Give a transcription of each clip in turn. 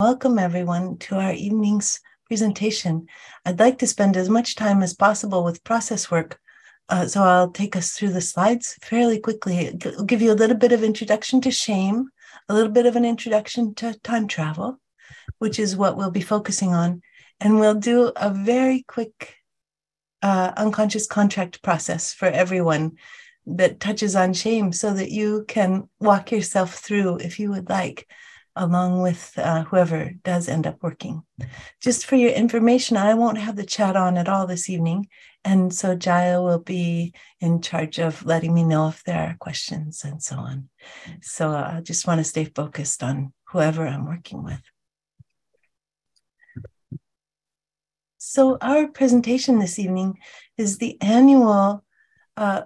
welcome everyone to our evening's presentation. I'd like to spend as much time as possible with process work, so I'll take us through the slides fairly quickly. I'll give you a little bit of introduction to shame, a little bit of an introduction to time travel, which is what we'll be focusing on, and we'll do a very quick unconscious contract process for everyone that touches on shame so that you can walk yourself through, if you would like, along with whoever does end up working. Just for your information, I won't have the chat on at all this evening, and so Jaya will be in charge of letting me know if there are questions and so on. So I just want to stay focused on whoever I'm working with. So our presentation this evening is the annual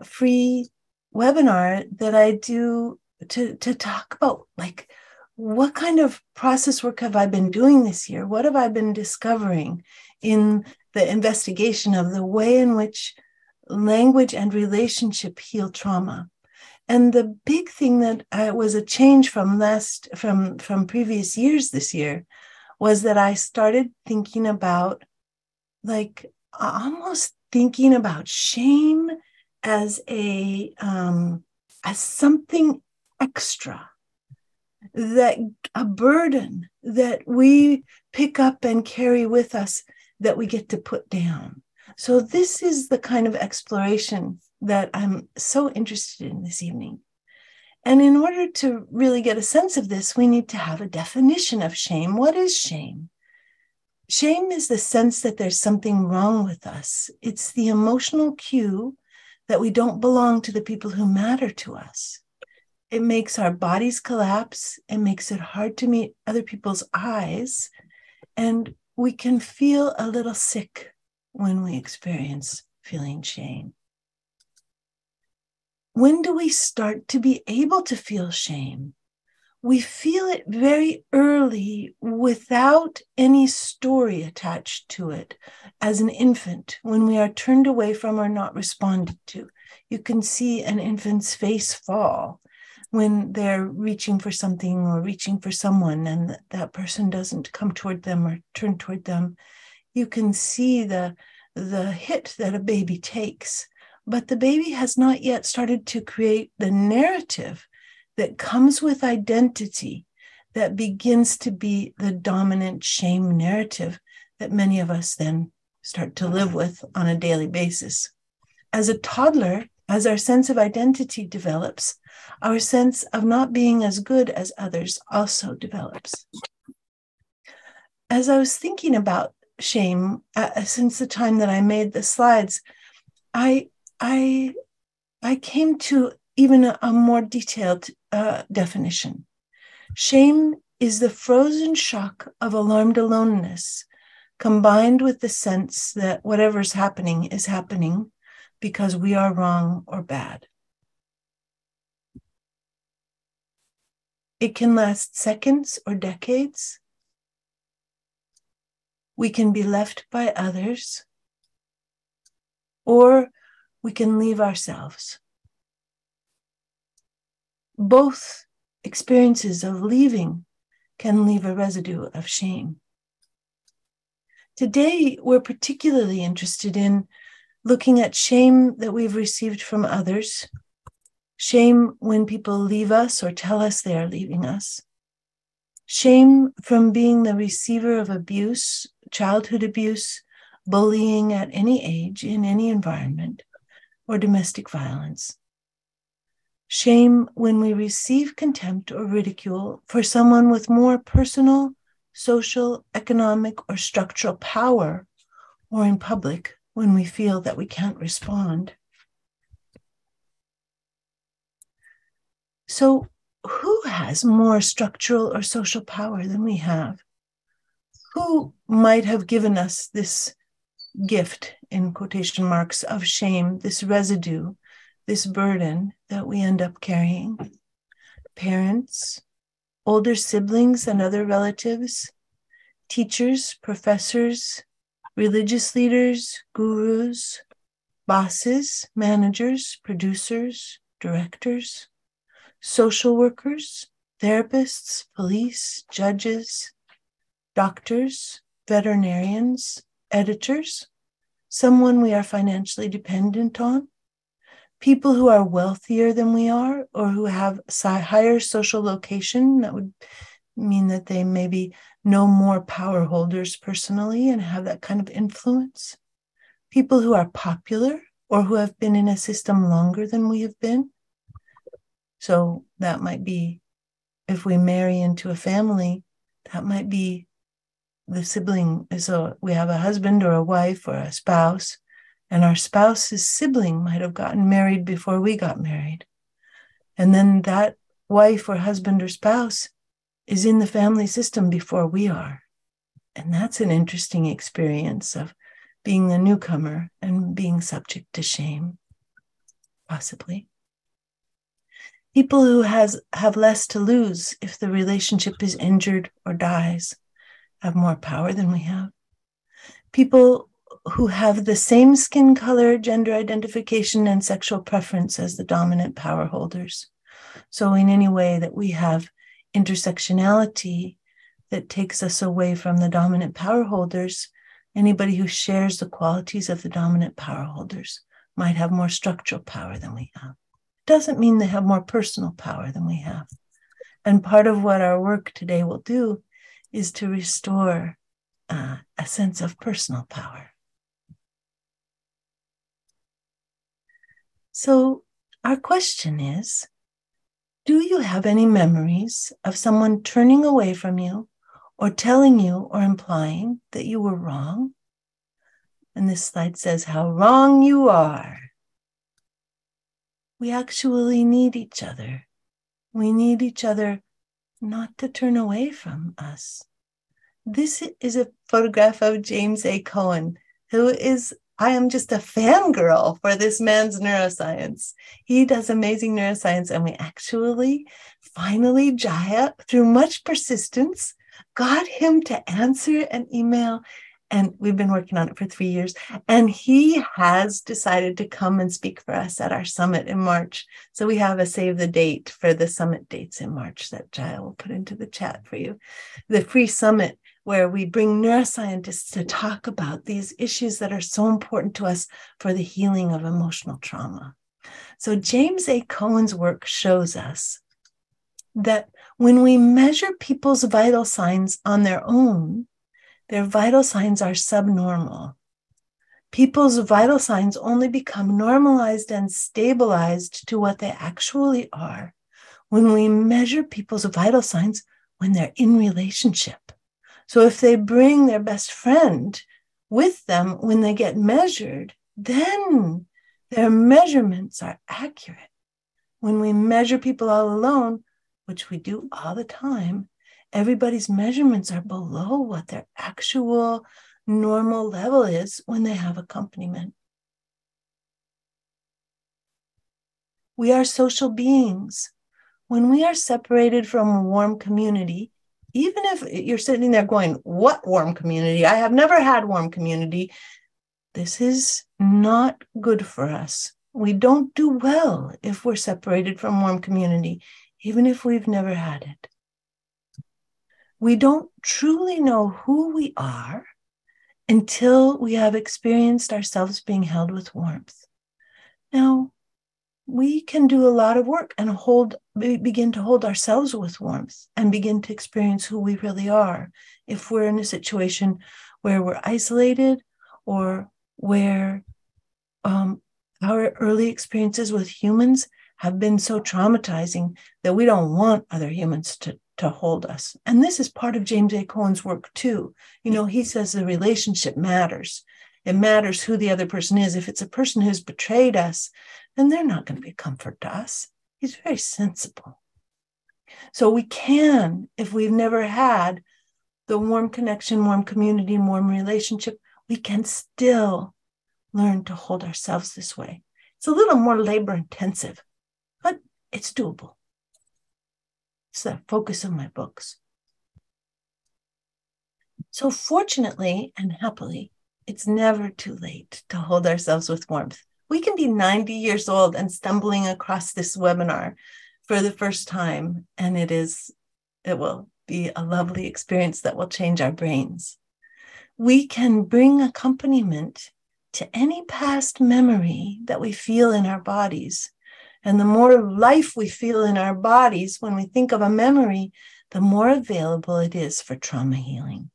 free webinar that I do to talk about, like, what kind of process work have I been doing this year? What have I been discovering in the investigation of the way in which language and relationship heal trauma? And the big thing that was a change from previous years this year was that I started thinking about, like, almost thinking about shame as something extra, that a burden that we pick up and carry with us that we get to put down. So this is the kind of exploration that I'm so interested in this evening. And in order to really get a sense of this, we need to have a definition of shame. What is shame? Shame is the sense that there's something wrong with us. It's the emotional cue that we don't belong to the people who matter to us. It makes our bodies collapse. It makes it hard to meet other people's eyes. And we can feel a little sick when we experience feeling shame. When do we start to be able to feel shame? We feel it very early without any story attached to it as an infant, when we are turned away from or not responded to. You can see an infant's face fall when they're reaching for something or reaching for someone and that person doesn't come toward them or turn toward them. You can see the hit that a baby takes, but the baby has not yet started to create the narrative that comes with identity that begins to be the dominant shame narrative that many of us then start to live with on a daily basis. As a toddler, as our sense of identity develops, our sense of not being as good as others also develops. As I was thinking about shame, since the time that I made the slides, I came to even a more detailed definition. Shame is the frozen shock of alarmed aloneness, combined with the sense that whatever's happening is happening because we are wrong or bad. It can last seconds or decades. We can be left by others, or we can leave ourselves. Both experiences of leaving can leave a residue of shame. Today, we're particularly interested in looking at shame that we've received from others, shame when people leave us or tell us they are leaving us, shame from being the receiver of abuse, childhood abuse, bullying at any age, in any environment, or domestic violence. Shame when we receive contempt or ridicule for someone with more personal, social, economic, or structural power, or in public when we feel that we can't respond. So, who has more structural or social power than we have? Who might have given us this gift, in quotation marks, of shame, this residue, this burden that we end up carrying? Parents, older siblings and other relatives, teachers, professors, religious leaders, gurus, bosses, managers, producers, directors, social workers, therapists, police, judges, doctors, veterinarians, editors, someone we are financially dependent on, people who are wealthier than we are or who have higher social location. That would mean that they maybe know more power holders personally and have that kind of influence. People who are popular or who have been in a system longer than we have been. So that might be, if we marry into a family, that might be the sibling. So we have a husband or a wife or a spouse, and our spouse's sibling might have gotten married before we got married. And then that wife or husband or spouse is in the family system before we are. And that's an interesting experience of being the newcomer and being subject to shame, possibly. People who have less to lose if the relationship is injured or dies have more power than we have. People who have the same skin color, gender identification, and sexual preference as the dominant power holders. So in any way that we have intersectionality that takes us away from the dominant power holders, anybody who shares the qualities of the dominant power holders might have more structural power than we have. Doesn't mean they have more personal power than we have. And part of what our work today will do is to restore a sense of personal power. So our question is, do you have any memories of someone turning away from you or telling you or implying that you were wrong? And this slide says how wrong you are. We actually need each other. We need each other not to turn away from us. This is a photograph of James A. Cohen, who is, I am just a fangirl for this man's neuroscience. He does amazing neuroscience, and we actually, finally, Jaya, through much persistence, got him to answer an email, and we've been working on it for 3 years, and he has decided to come and speak for us at our summit in March. So we have a save the date for the summit dates in March that Jaya will put into the chat for you. The free summit where we bring neuroscientists to talk about these issues that are so important to us for the healing of emotional trauma. So James A. Cohen's work shows us that when we measure people's vital signs on their own, their vital signs are subnormal. People's vital signs only become normalized and stabilized to what they actually are when we measure people's vital signs when they're in relationship. So if they bring their best friend with them when they get measured, then their measurements are accurate. When we measure people all alone, which we do all the time, everybody's measurements are below what their actual normal level is when they have accompaniment. We are social beings. When we are separated from a warm community, even if you're sitting there going, what warm community? I have never had warm community. This is not good for us. We don't do well if we're separated from warm community, even if we've never had it. We don't truly know who we are until we have experienced ourselves being held with warmth. Now, we can do a lot of work and begin to hold ourselves with warmth and begin to experience who we really are if we're in a situation where we're isolated or where our early experiences with humans have been so traumatizing that we don't want other humans to hold us. And this is part of James A. Cohen's work too. You know, he says the relationship matters. It matters who the other person is. If it's a person who's betrayed us, then they're not going to be a comfort to us. He's very sensible. So we can, if we've never had the warm connection, warm community, warm relationship, we can still learn to hold ourselves this way. It's a little more labor intensive, but it's doable. It's the focus of my books. So fortunately and happily, it's never too late to hold ourselves with warmth. We can be 90 years old and stumbling across this webinar for the first time, and it will be a lovely experience that will change our brains. We can bring accompaniment to any past memory that we feel in our bodies. And the more life we feel in our bodies when we think of a memory, the more available it is for trauma healing.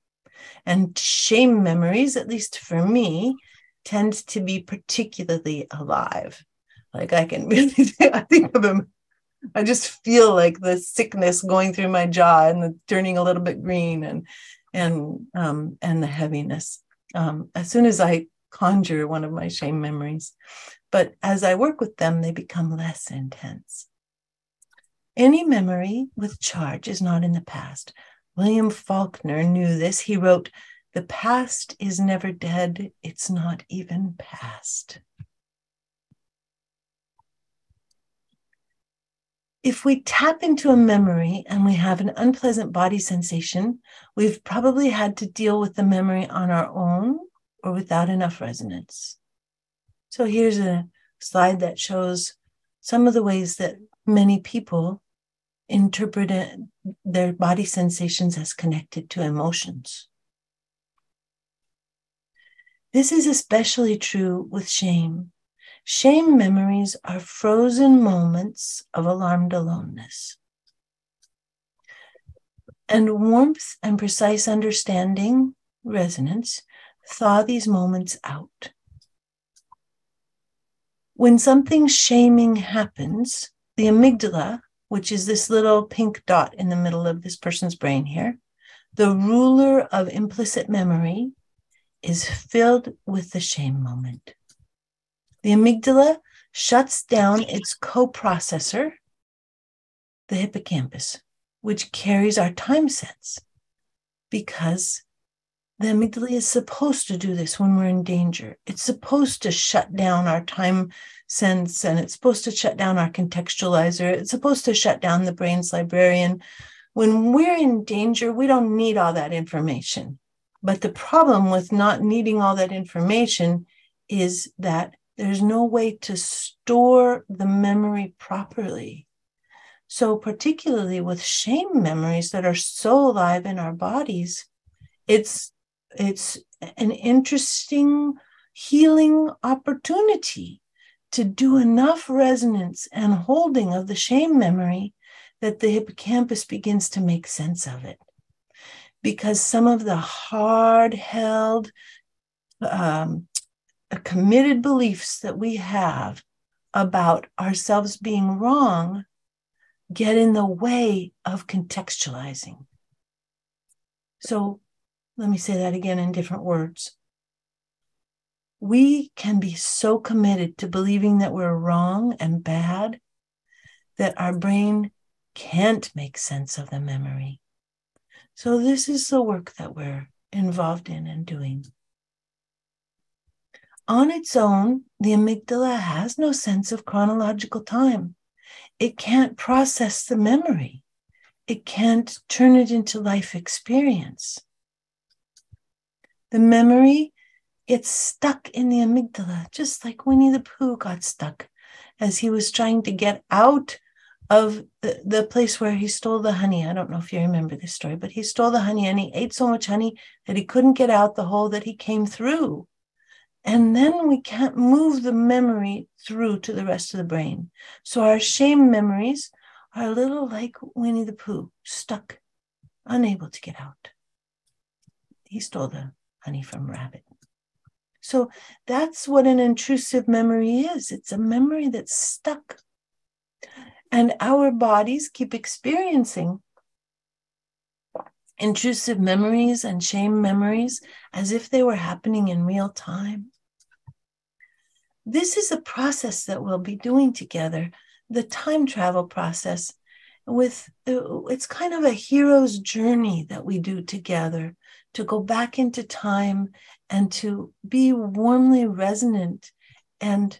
And shame memories, at least for me, tend to be particularly alive. Like I can really, I think of them, I just feel like the sickness going through my jaw and the turning a little bit green and the heaviness as soon as I conjure one of my shame memories. But as I work with them, they become less intense. Any memory with charge is not in the past. William Faulkner knew this. He wrote, "The past is never dead. It's not even past." If we tap into a memory and we have an unpleasant body sensation, we've probably had to deal with the memory on our own or without enough resonance. So here's a slide that shows some of the ways that many people interpret their body sensations as connected to emotions. This is especially true with shame. Shame memories are frozen moments of alarmed aloneness. And warmth and precise understanding, resonance, thaw these moments out. When something shaming happens, the amygdala, which is this little pink dot in the middle of this person's brain here, the ruler of implicit memory, is filled with the shame moment. The amygdala shuts down its coprocessor, the hippocampus, which carries our time sense, because the amygdala is supposed to do this when we're in danger. It's supposed to shut down our time sense, and it's supposed to shut down our contextualizer. It's supposed to shut down the brain's librarian. When we're in danger, we don't need all that information. But the problem with not needing all that information is that there's no way to store the memory properly. So particularly with shame memories that are so alive in our bodies, it's an interesting healing opportunity to do enough resonance and holding of the shame memory that the hippocampus begins to make sense of it. Because some of the hard-held, committed beliefs that we have about ourselves being wrong get in the way of contextualizing. So let me say that again in different words. We can be so committed to believing that we're wrong and bad that our brain can't make sense of the memory. So this is the work that we're involved in and doing. On its own, the amygdala has no sense of chronological time. It can't process the memory. It can't turn it into life experience. The memory gets stuck in the amygdala, just like Winnie the Pooh got stuck as he was trying to get out of the place where he stole the honey. I don't know if you remember this story, but he stole the honey and he ate so much honey that he couldn't get out the hole that he came through. And then we can't move the memory through to the rest of the brain. So our shame memories are a little like Winnie the Pooh, stuck, unable to get out. He stole the honey from rabbit. So that's what an intrusive memory is. It's a memory that's stuck. And our bodies keep experiencing intrusive memories and shame memories as if they were happening in real time. This is a process that we'll be doing together, the time travel process. It's kind of a hero's journey that we do together to go back into time and to be warmly resonant and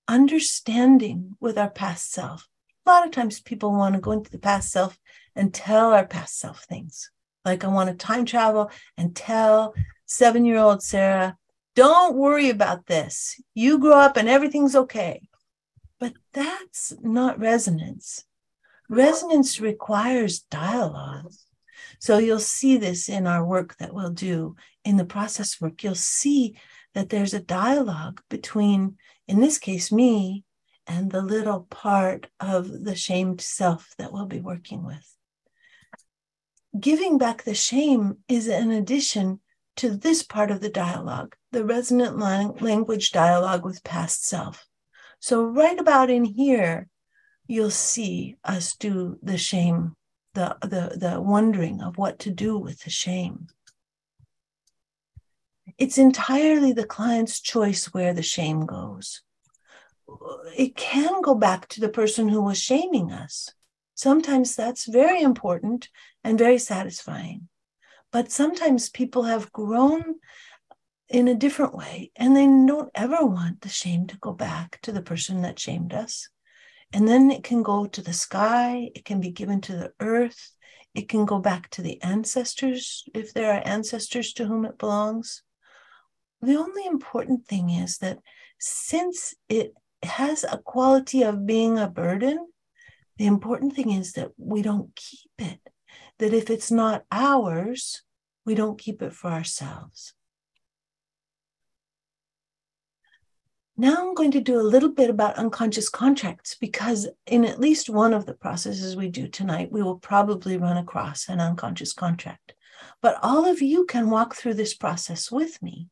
understanding with our past self. A lot of times people want to go into the past self and tell our past self things. Like I want to time travel and tell 7-year-old Sarah, don't worry about this. You grow up and everything's okay. But that's not resonance. Resonance requires dialogue. So you'll see this in our work that we'll do in the process work. You'll see that there's a dialogue between, in this case, me and the little part of the shamed self that we'll be working with. Giving back the shame is an addition to this part of the dialogue, the resonant language dialogue with past self. So right about in here, you'll see us do the shame, the wondering of what to do with the shame. It's entirely the client's choice where the shame goes. It can go back to the person who was shaming us. Sometimes that's very important and very satisfying. But sometimes people have grown in a different way, and they don't ever want the shame to go back to the person that shamed us. And then it can go to the sky, it can be given to the earth, it can go back to the ancestors, if there are ancestors to whom it belongs. The only important thing is that since it has a quality of being a burden, the important thing is that we don't keep it. That if it's not ours, we don't keep it for ourselves. Now I'm going to do a little bit about unconscious contracts, because in at least one of the processes we do tonight, we will probably run across an unconscious contract. But all of you can walk through this process with me.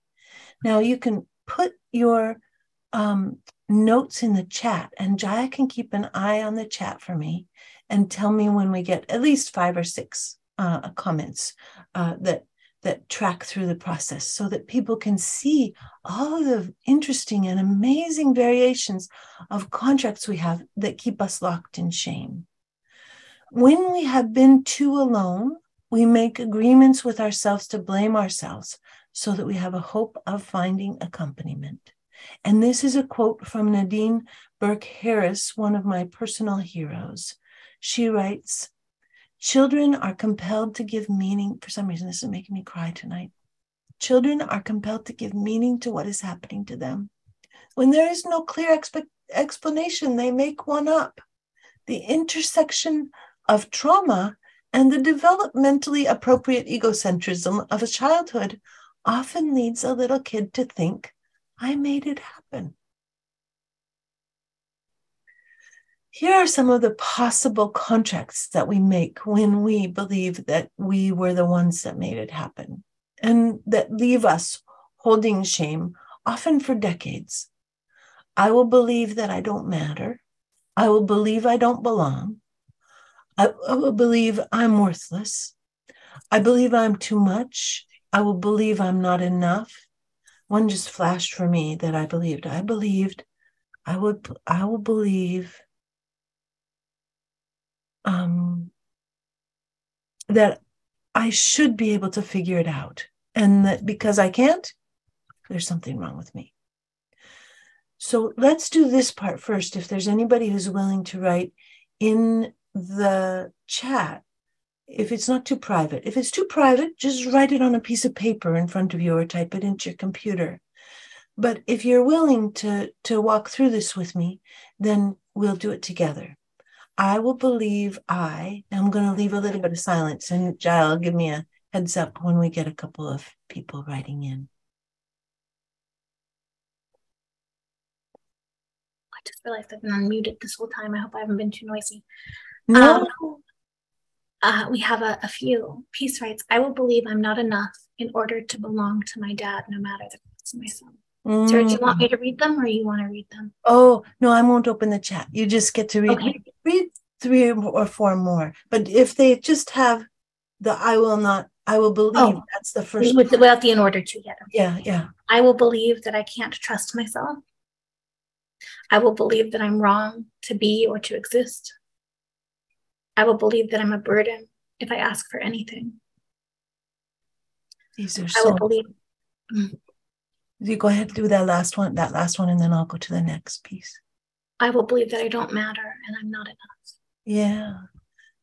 Now you can put your notes in the chat, and Jaya can keep an eye on the chat for me and tell me when we get at least 5 or 6 comments that track through the process, so that people can see all of the interesting and amazing variations of contracts we have that keep us locked in shame. When we have been too alone, we make agreements with ourselves to blame ourselves so that we have a hope of finding accompaniment. And this is a quote from Nadine Burke-Harris, one of my personal heroes. She writes, "Children are compelled to give meaning." For some reason, this is making me cry tonight. Children are compelled to give meaning to what is happening to them. When there is no clear explanation, they make one up. The intersection of trauma and the developmentally appropriate egocentrism of a childhood often leads a little kid to think, "I made it happen." Here are some of the possible contracts that we make when we believe that we were the ones that made it happen, and that leave us holding shame, often for decades. I will believe that I don't matter. I will believe I don't belong. I will believe I'm worthless. I believe I'm too much. I will believe I'm not enough. One just flashed for me that I believed I will believe that I should be able to figure it out, and that because I can't, there's something wrong with me. So let's do this part first. If there's anybody who's willing to write in the chat, if it's not too private. If it's too private, just write it on a piece of paper in front of you or type it into your computer. But if you're willing to walk through this with me, then we'll do it together. I will believe I'm going to leave a little bit of silence, and Jael will give me a heads up when we get a couple of people writing in. I just realized I've been unmuted this whole time. I hope I haven't been too noisy. No. We have a few. Peace writes, "I will believe I'm not enough in order to belong to my dad, no matter the cost of myself." Sarah, do you want me to read them, or you want to read them? Oh, no, I won't open the chat. You just get to read. Okay. Read 3 or 4 more. But if they just have the I will believe, that's the first. Without the in order to yet. Okay. Yeah. I will believe that I can't trust myself. I will believe that I'm wrong to be or to exist. I will believe that I'm a burden if I ask for anything. These are so. I will believe. You go ahead and do that last one, and then I'll go to the next piece. I will believe that I don't matter and I'm not enough. Yeah.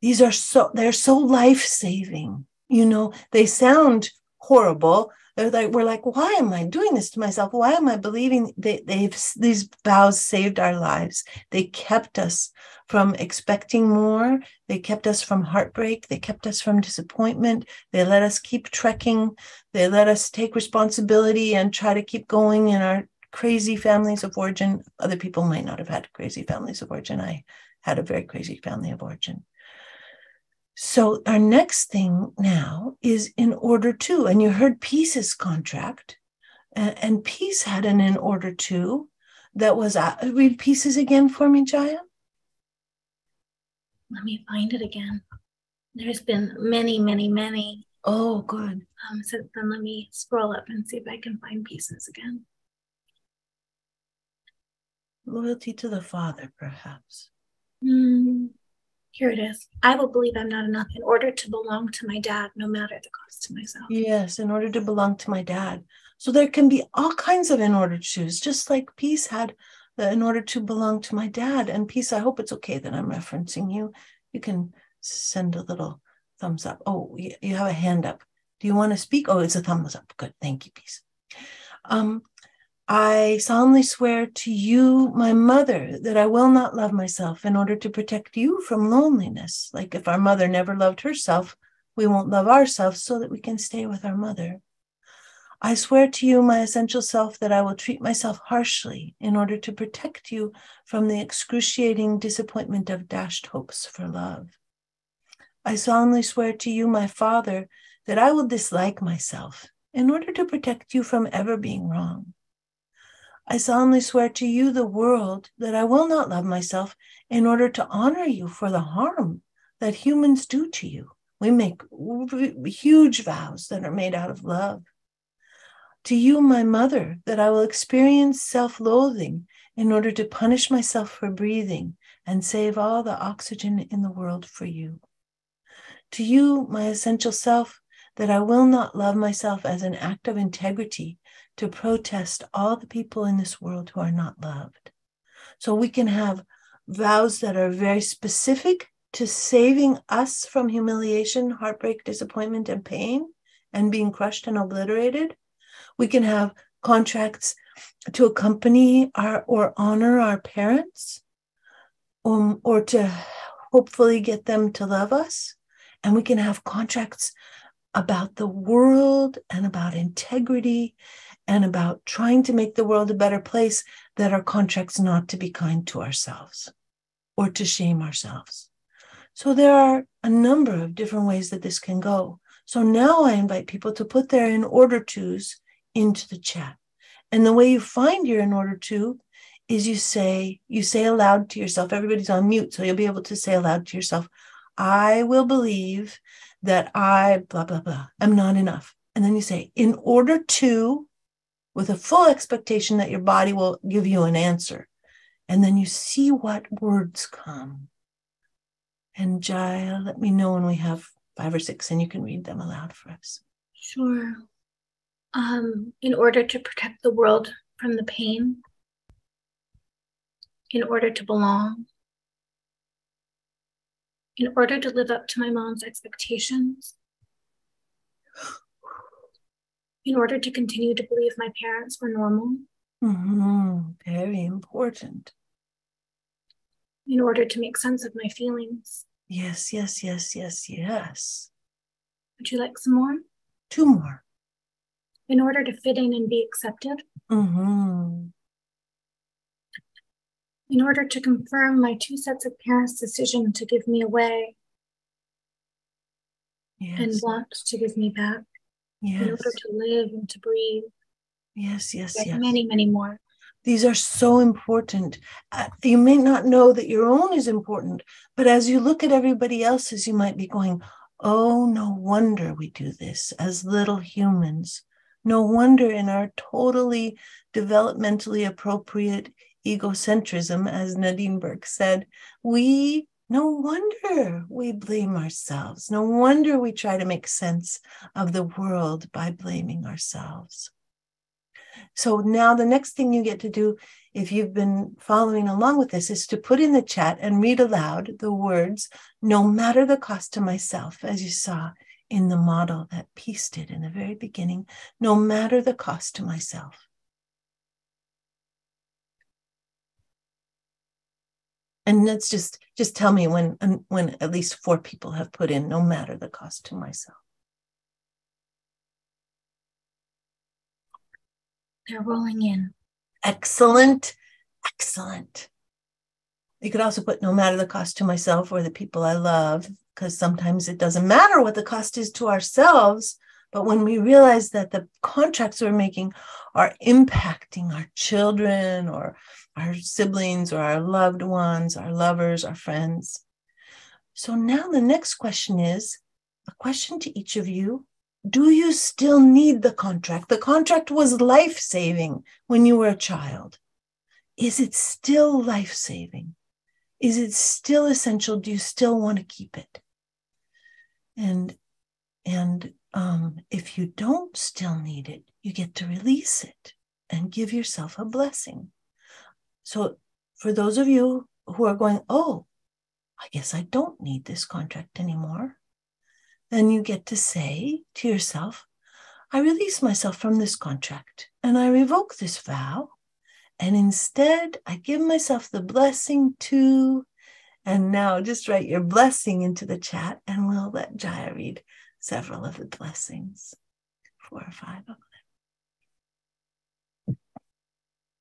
They're so life-saving. You know, they sound horrible, We're like, why am I doing this to myself? Why am I believing these vows saved our lives? They kept us from expecting more. They kept us from heartbreak. They kept us from disappointment. They let us keep trekking. They let us take responsibility and try to keep going in our crazy families of origin. Other people might not have had crazy families of origin. I had a very crazy family of origin. So our next thing now is in order to, and you heard Peace's contract, and Peace had an in order to that was, read Pieces again for me, Jaya. Let me find it again. There's been many, many, many. Oh, good. So then let me scroll up and see if I can find Pieces again. Loyalty to the Father, perhaps. Here it is. I will believe I'm not enough in order to belong to my dad, no matter the cost to myself. Yes, in order to belong to my dad. So there can be all kinds of in order to's, just like Peace had the in order to belong to my dad. And Peace, I hope it's okay that I'm referencing you. You can send a little thumbs up. Oh, you have a hand up. Do you want to speak? Oh, it's a thumbs up. Good. Thank you, Peace. I solemnly swear to you, my mother, that I will not love myself in order to protect you from loneliness. Like if our mother never loved herself, we won't love ourselves so that we can stay with our mother. I swear to you, my essential self, that I will treat myself harshly in order to protect you from the excruciating disappointment of dashed hopes for love. I solemnly swear to you, my father, that I will dislike myself in order to protect you from ever being wrong. I solemnly swear to you, the world, that I will not love myself in order to honor you for the harm that humans do to you. We make huge vows that are made out of love. To you, my mother, that I will experience self-loathing in order to punish myself for breathing and save all the oxygen in the world for you. To you, my essential self, that I will not love myself as an act of integrity to protest all the people in this world who are not loved. So we can have vows that are very specific to saving us from humiliation, heartbreak, disappointment, and pain, and being crushed and obliterated. We can have contracts to accompany or honor our parents, or to hopefully get them to love us. And we can have contracts about the world and about integrity and about trying to make the world a better place that are contracts not to be kind to ourselves or to shame ourselves. So there are a number of different ways that this can go. So now I invite people to put their in order to's into the chat. And the way you find your in order to is you say aloud to yourself. Everybody's on mute, so you'll be able to say aloud to yourself, I will believe that I, blah, blah, blah, am not enough. And then you say, in order to, with a full expectation that your body will give you an answer. And then you see what words come. And Jaya, let me know when we have 5 or 6 and you can read them aloud for us. Sure. In order to protect the world from the pain, in order to belong, in order to live up to my mom's expectations, in order to continue to believe my parents were normal. Very important. In order to make sense of my feelings. Yes. Would you like some more? 2 more. In order to fit in and be accepted. In order to confirm my 2 sets of parents' decision to give me away. Yes. And want to give me back. Yes. In order to live and to breathe. Yes. Many, many more. These are so important. You may not know that your own is important, but as you look at everybody else's, you might be going, oh, no wonder we do this as little humans. No wonder in our totally developmentally appropriate egocentrism, as Nadine Burke said, no wonder we blame ourselves. No wonder we try to make sense of the world by blaming ourselves. So now the next thing you get to do, if you've been following along with this, is to put in the chat and read aloud the words, no matter the cost to myself, as you saw in the model that peace did in the very beginning, no matter the cost to myself. And let's just tell me when at least 4 people have put in, no matter the cost to myself. They're rolling in. Excellent. Excellent. You could also put no matter the cost to myself or the people I love, because sometimes it doesn't matter what the cost is to ourselves. But when we realize that the contracts we're making are impacting our children or our siblings or our loved ones, our lovers, our friends. So now the next question is a question to each of you. Do you still need the contract? The contract was life-saving when you were a child. Is it still life-saving? Is it still essential? Do you still want to keep it? And if you don't still need it, you get to release it and give yourself a blessing. So for those of you who are going, oh, I guess I don't need this contract anymore, then you get to say to yourself, I release myself from this contract and I revoke this vow. And instead, I give myself the blessing to, and now just write your blessing into the chat and we'll let Jaya read several of the blessings, 4 or 5 of them.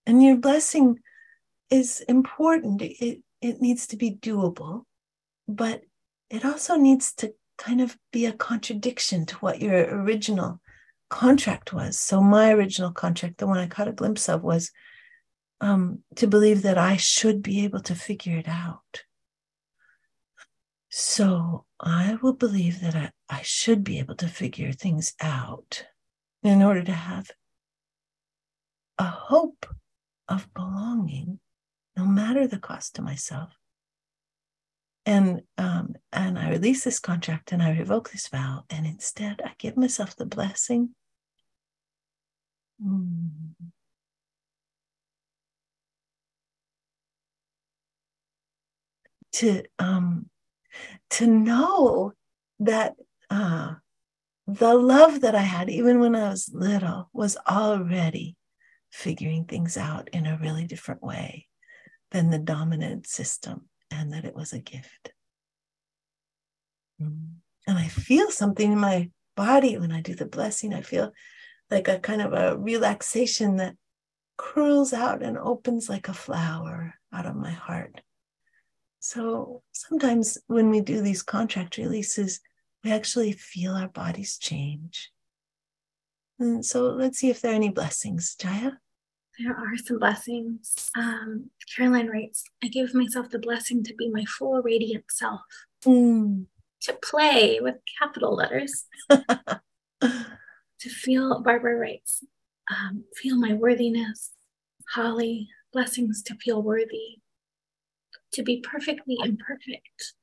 And your blessing is important. It needs to be doable, but it also needs to kind of be a contradiction to what your original contract was. So my original contract, the one I caught a glimpse of, was to believe that I should be able to figure it out. So I will believe that I should be able to figure things out in order to have a hope of belonging, no matter the cost to myself. And I release this contract and I revoke this vow, and instead I give myself the blessing to know that the love that I had, even when I was little, was already figuring things out in a really different way than the dominant system, and that it was a gift. And I feel something in my body when I do the blessing. I feel like a kind of a relaxation that curls out and opens like a flower out of my heart. So sometimes when we do these contract releases, we actually feel our bodies change. And so let's see if there are any blessings. Jaya? There are some blessings. Caroline writes, I give myself the blessing to be my full radiant self. To play with capital letters. To feel, Barbara writes, feel my worthiness. Holly, blessings to feel worthy. To be perfectly imperfect.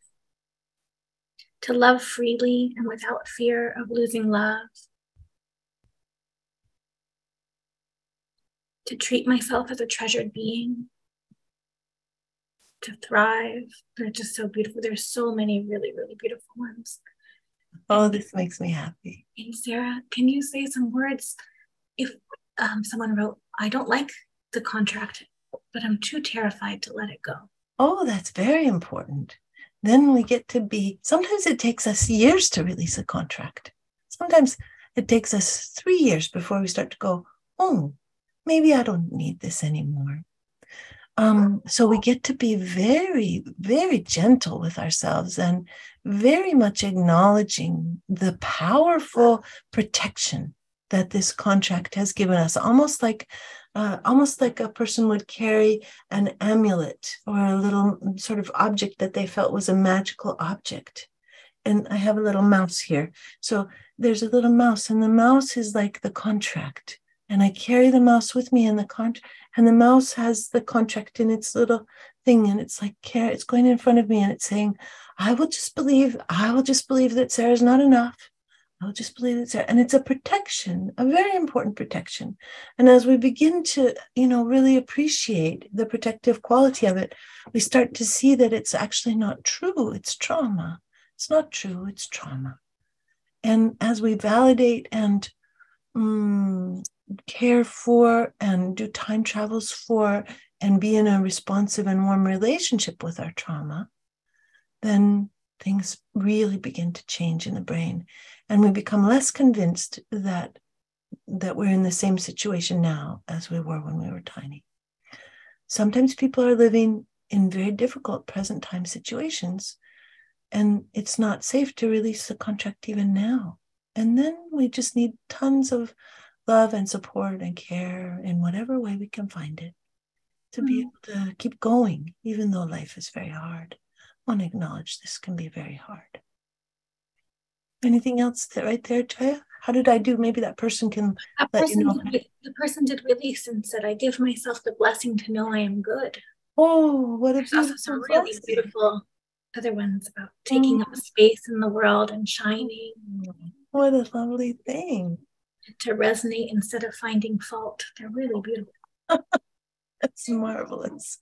To love freely and without fear of losing love. To treat myself as a treasured being. To thrive. They're just so beautiful. There's so many really, really beautiful ones. Oh, this makes me happy. And Sarah, can you say some words? If someone wrote, I don't like the contract, but I'm too terrified to let it go. Oh, that's very important. Then we get to be, sometimes it takes us years to release a contract. Sometimes it takes us 3 years before we start to go, oh, maybe I don't need this anymore. So we get to be very, very gentle with ourselves and very much acknowledging the powerful protection that this contract has given us, almost like a person would carry an amulet or a little sort of object that they felt was a magical object. And I have a little mouse here. So there's a little mouse, and the mouse is like the contract. And I carry the mouse with me in the contract, and the mouse has the contract in its little thing, and it's like it's going in front of me, and it's saying, I will just believe that Sarah's not enough. I'll just believe that Sarah, and it's a protection, a very important protection. And as we begin to, really appreciate the protective quality of it, we start to see that it's actually not true. It's trauma. It's not true. It's trauma. And as we validate and care for and do time travels for and be in a responsive and warm relationship with our trauma, then things really begin to change in the brain. And we become less convinced that we're in the same situation now as we were when we were tiny. Sometimes people are living in very difficult present time situations, and it's not safe to release the contract even now. And then we just need tons of love and support and care in whatever way we can find it to be able to keep going, even though life is very hard. I want to acknowledge this can be very hard. Anything else right there, Jaya? How did I do? Maybe that person can let you know. The person did release and said, I give myself the blessing to know I am good. Oh, what a beautiful There's also some really beautiful other ones about taking up space in the world and shining. What a lovely thing. To resonate instead of finding fault. They're really beautiful. That's marvelous.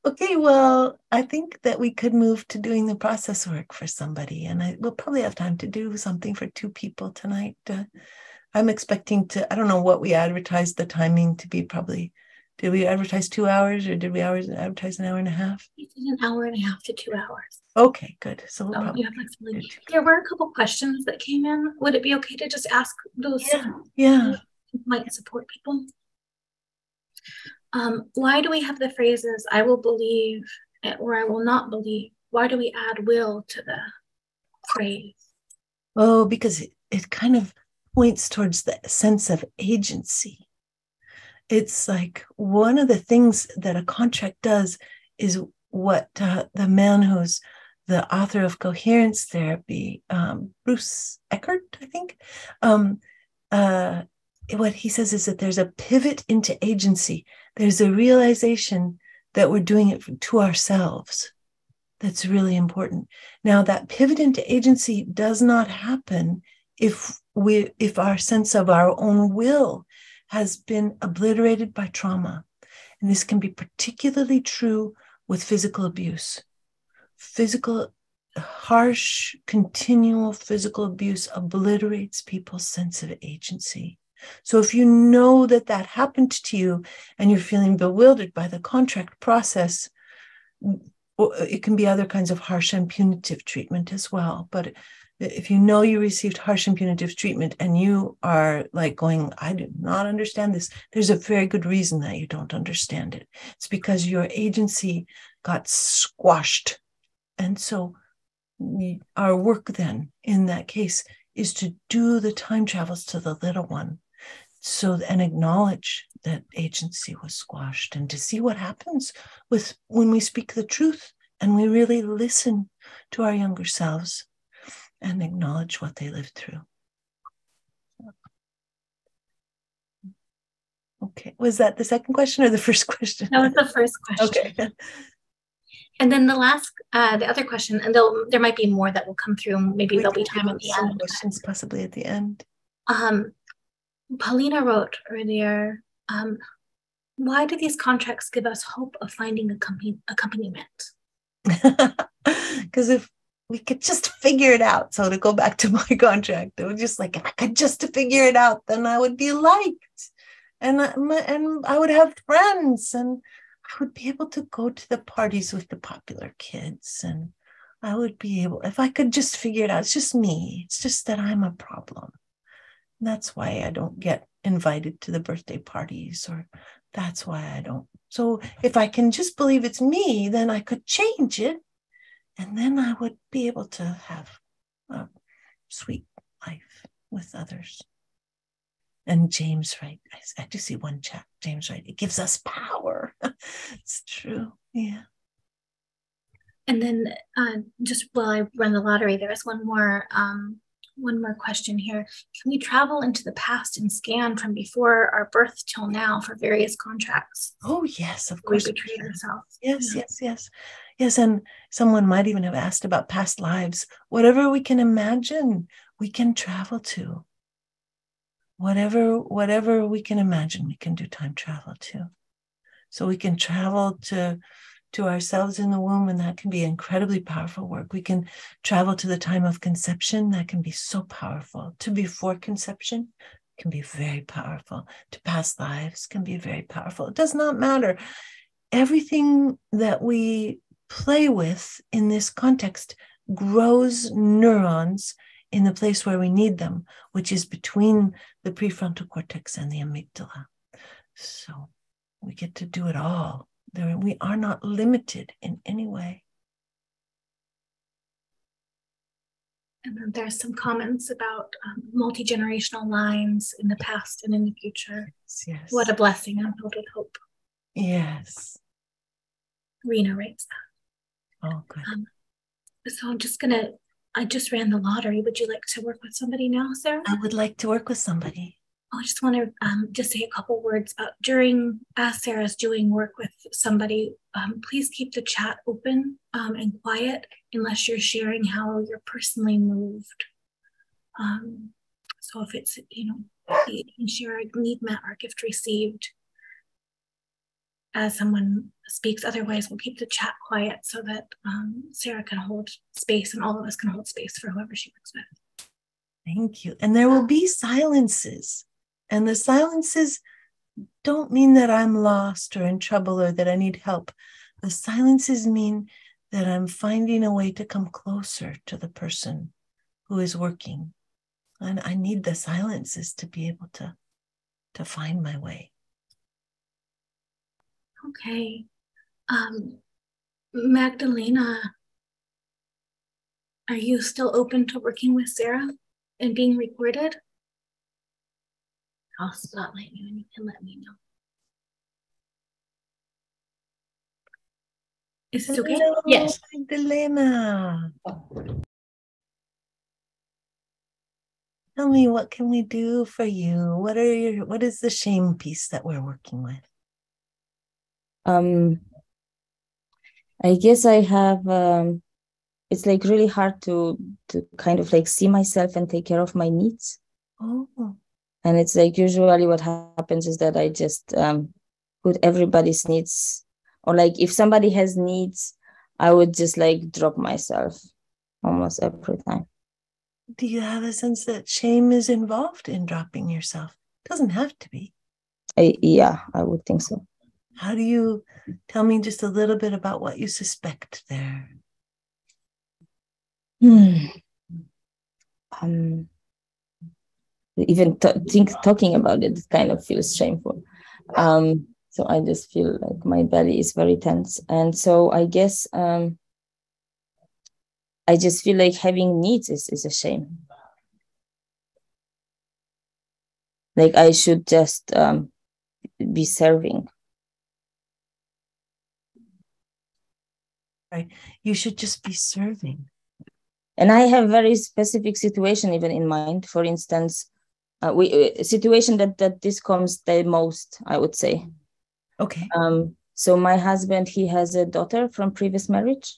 Okay, well, I think that we could move to doing the process work for somebody, and we'll probably have time to do something for 2 people tonight. I'm expecting to, I don't know what we advertised the timing to be, probably, did we advertise 2 hours or did we advertise an hour and a half? It's an hour and a half to 2 hours. Okay, good. So we'll probably there were a couple questions that came in. Would it be okay to just ask those? Yeah. Might support people. Why do we have the phrases, I will believe or I will not believe? Why do we add will to the phrase? Oh, because it kind of points towards the sense of agency. It's like one of the things that a contract does is what the man who's the author of Coherence Therapy, Bruce Eckert, I think, what he says is that there's a pivot into agency. There's a realization that we're doing it to ourselves. That's really important. Now, that pivot into agency does not happen if our sense of our own will has been obliterated by trauma. And this can be particularly true with physical abuse. Harsh, continual physical abuse obliterates people's sense of agency. So if you know that happened to you and you're feeling bewildered by the contract process, it can be other kinds of harsh and punitive treatment as well. But if you know you received harsh and punitive treatment and you are like going, I do not understand this, there's a very good reason that you don't understand it. It's because your agency got squashed. And so our work then in that case is to do the time travels to the little one. And acknowledge that agency was squashed, and to see what happens when we speak the truth and we really listen to our younger selves and acknowledge what they lived through. Okay, was that the second question or the first question? That was the first question. Okay. And then the other question, and there might be more that will come through. Maybe there'll be time at the end. Questions possibly at the end. Paulina wrote earlier, why do these contracts give us hope of finding accompaniment? Because if we could just figure it out, so to go back to my contract, it was just like, if I could just figure it out, then I would be liked, and I would have friends, and I would be able to go to the parties with the popular kids, and I would be able, if I could just figure it out. It's just me. It's just that I'm a problem. That's why I don't get invited to the birthday parties, or that's why I don't. So if I can just believe it's me, then I could change it, and then I would be able to have a sweet life with others. And James, right? I do see one chat. James, right? It gives us power. It's true. Yeah. And then just while I run the lottery, there is one more question here. Can we travel into the past and scan from before our birth till now for various contracts? Oh, yes, of course. We betrayed ourselves. Yes. And someone might even have asked about past lives. Whatever we can imagine, we can travel to. Whatever we can imagine, we can do time travel to. So we can travel to to ourselves in the womb, and that can be incredibly powerful work. We can travel to the time of conception. That can be so powerful. To before conception can be very powerful. To past lives can be very powerful. It does not matter. Everything that we play with in this context grows neurons in the place where we need them, which is between the prefrontal cortex and the amygdala. So we get to do it all. We are not limited in any way. And then there's some comments about multi-generational lines in the past and in the future. Yes. What a blessing. I'm filled with hope. Yes. Rena writes that. Oh, good. So I just ran the lottery. Would you like to work with somebody now, Sarah? I would like to work with somebody. I just want to just say a couple words about as Sarah's doing work with somebody, please keep the chat open and quiet unless you're sharing how you're personally moved. So if it's, you can share a need met or a gift received as someone speaks. Otherwise, we'll keep the chat quiet so that Sarah can hold space and all of us can hold space for whoever she works with. Thank you. And there will be silences. And the silences don't mean that I'm lost or in trouble or that I need help. The silences mean that I'm finding a way to come closer to the person who is working. And I need the silences to be able to find my way. Okay. Magdalena, are you still open to working with Sarah and being recorded? I'll spotlight you and you can let me know. Is this okay? Hello, yes. Magdalena. Tell me, what can we do for you? What is the shame piece that we're working with? I guess I have, it's like really hard to kind of like see myself and take care of my needs. Oh. And it's like usually what happens is that I just put everybody's needs, or like if somebody has needs, I would just like drop myself almost every time. Do you have a sense that shame is involved in dropping yourself? It doesn't have to be. Yeah, I would think so. How do you tell me just a little bit about what you suspect there? Even talking about it kind of feels shameful. So I just feel like my belly is very tense. And so I guess I just feel like having needs is a shame. Like I should just be serving. Right. You should just be serving. And I have very specific situation even in mind. For instance, situation that this comes the most, I would say. Okay. So my husband, he has a daughter from previous marriage.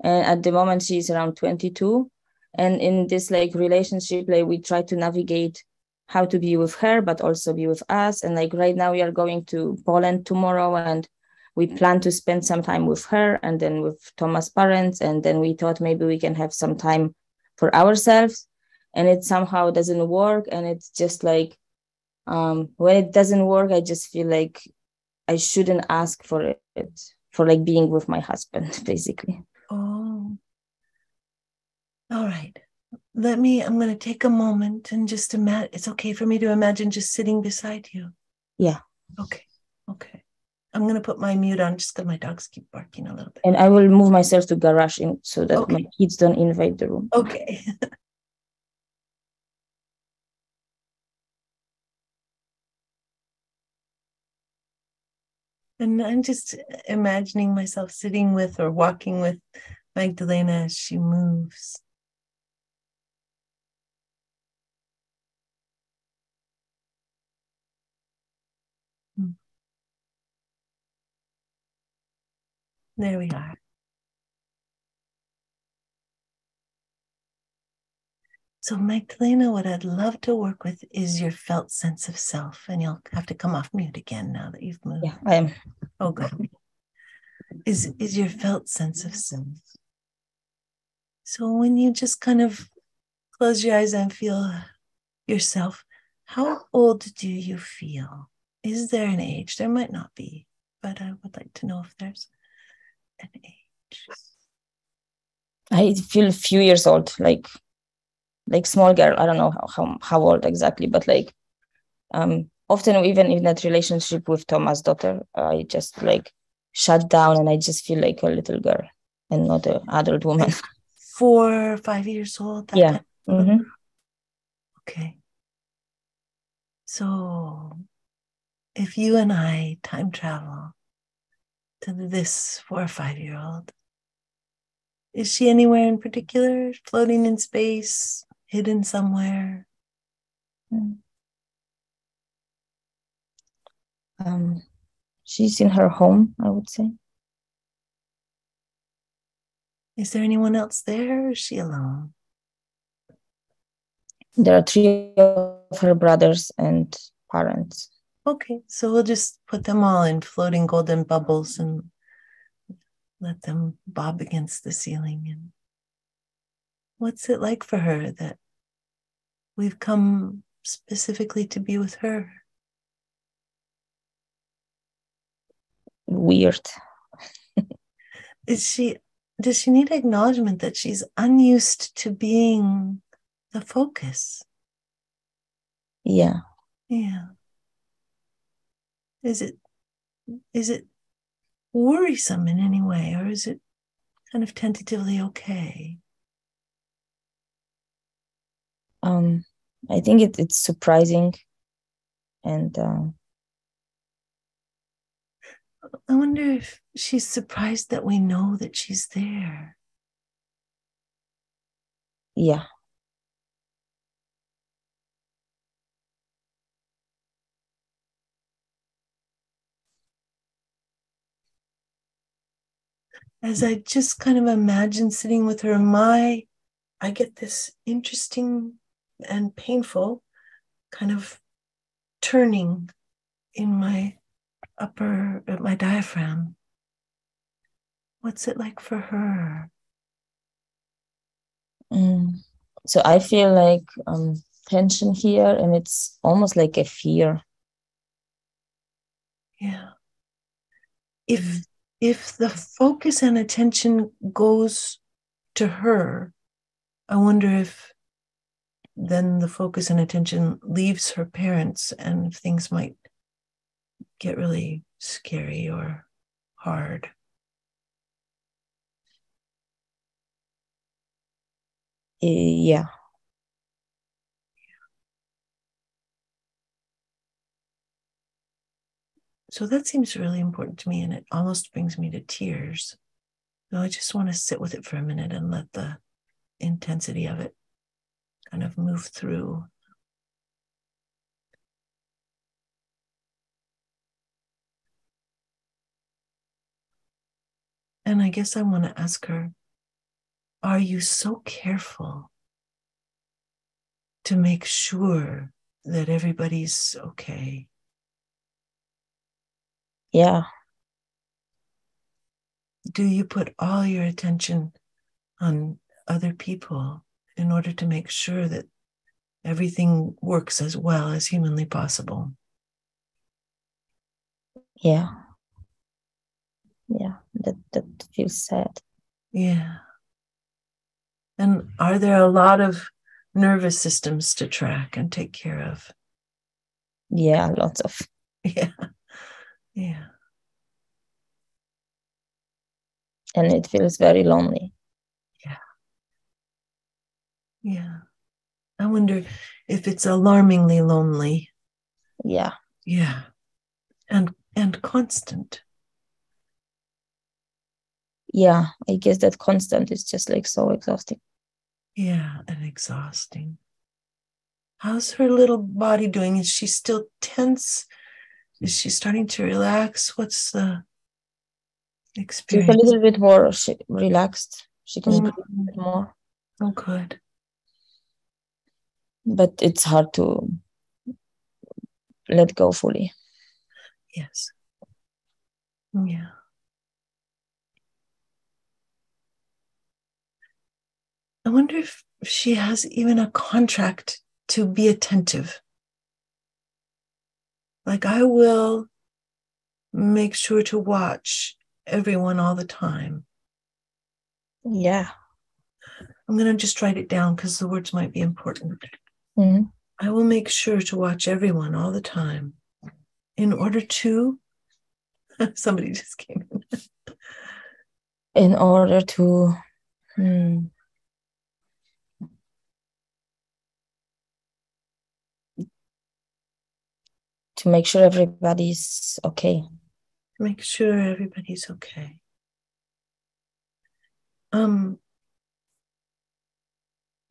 And at the moment she's around 22. And in this like relationship, like we try to navigate how to be with her, but also be with us. And like right now we are going to Poland tomorrow and we plan to spend some time with her and then with Thomas' parents. And then we thought maybe we can have some time for ourselves. And it somehow doesn't work. And it's just like, when it doesn't work, I just feel like I shouldn't ask for it, for like being with my husband, basically. Oh. All right. I'm going to take a moment and just imagine. It's okay for me to imagine just sitting beside you. Yeah. Okay. I'm going to put my mute on just because my dogs keep barking a little bit. And I will move myself to garage so that my kids don't invade the room. Okay. And I'm just imagining myself sitting with or walking with Magdalena as she moves. There we are. So Magdalena, what I'd love to work with is your felt sense of self. And you'll have to come off mute again now that you've moved. Yeah, I am. Oh, good. is your felt sense of self. So when you just kind of close your eyes and feel yourself, how old do you feel? Is there an age? There might not be, but I would like to know if there's an age. I feel a few years old, like small girl. I don't know how old exactly, but like often even in that relationship with Thomas' daughter, I just like shut down and I just feel like a little girl and not an adult woman. Like 4 or 5 years old. That Yeah. kind of Mm-hmm. Okay. So if you and I time travel to this 4 or 5-year-old, is she anywhere in particular? Floating in space, hidden somewhere? She's in her home, I would say. Is there anyone else there, or is she alone? There are 3 of her brothers and parents. Okay, so we'll just put them all in floating golden bubbles and let them bob against the ceiling. And what's it like for her that we've come specifically to be with her? Weird. Does she need acknowledgement that she's unused to being the focus? Yeah. Yeah. Is it worrisome in any way, or is it kind of tentatively okay? I think it's surprising, and I wonder if she's surprised that we know that she's there. Yeah. As I just kind of imagine sitting with her, I get this interesting and painful kind of turning in my my diaphragm. What's it like for her? So I feel like tension here, and it's almost like a fear. Yeah. If the focus and attention goes to her, I wonder if then the focus and attention leaves her parents, and if things might get really scary or hard. Yeah. So that seems really important to me, and it almost brings me to tears. So I just want to sit with it for a minute and let the intensity of it kind of move through. And I guess I want to ask her, are you so careful to make sure that everybody's okay? Yeah. Do you put all your attention on other people in order to make sure that everything works as well as humanly possible? Yeah. Yeah. That feels sad. Yeah. And are there a lot of nervous systems to track and take care of? Yeah, lots of. Yeah. Yeah. And it feels very lonely. Yeah. Yeah. I wonder if it's alarmingly lonely. Yeah. Yeah. And constant. Yeah, I guess that constant is just like so exhausting. Yeah, and exhausting. How's her little body doing? Is she still tense? Is she starting to relax? What's the experience? She's a little bit more relaxed. She can breathe a bit more. Oh, good. But it's hard to let go fully. Yes. Yeah. I wonder if she has even a contract to be attentive. Like, I will make sure to watch everyone all the time. Yeah. I'm going to just write it down because the words might be important. Mm-hmm. I will make sure to watch everyone all the time in order to, somebody just came in. In order to, to make sure everybody's okay. Make sure everybody's okay. I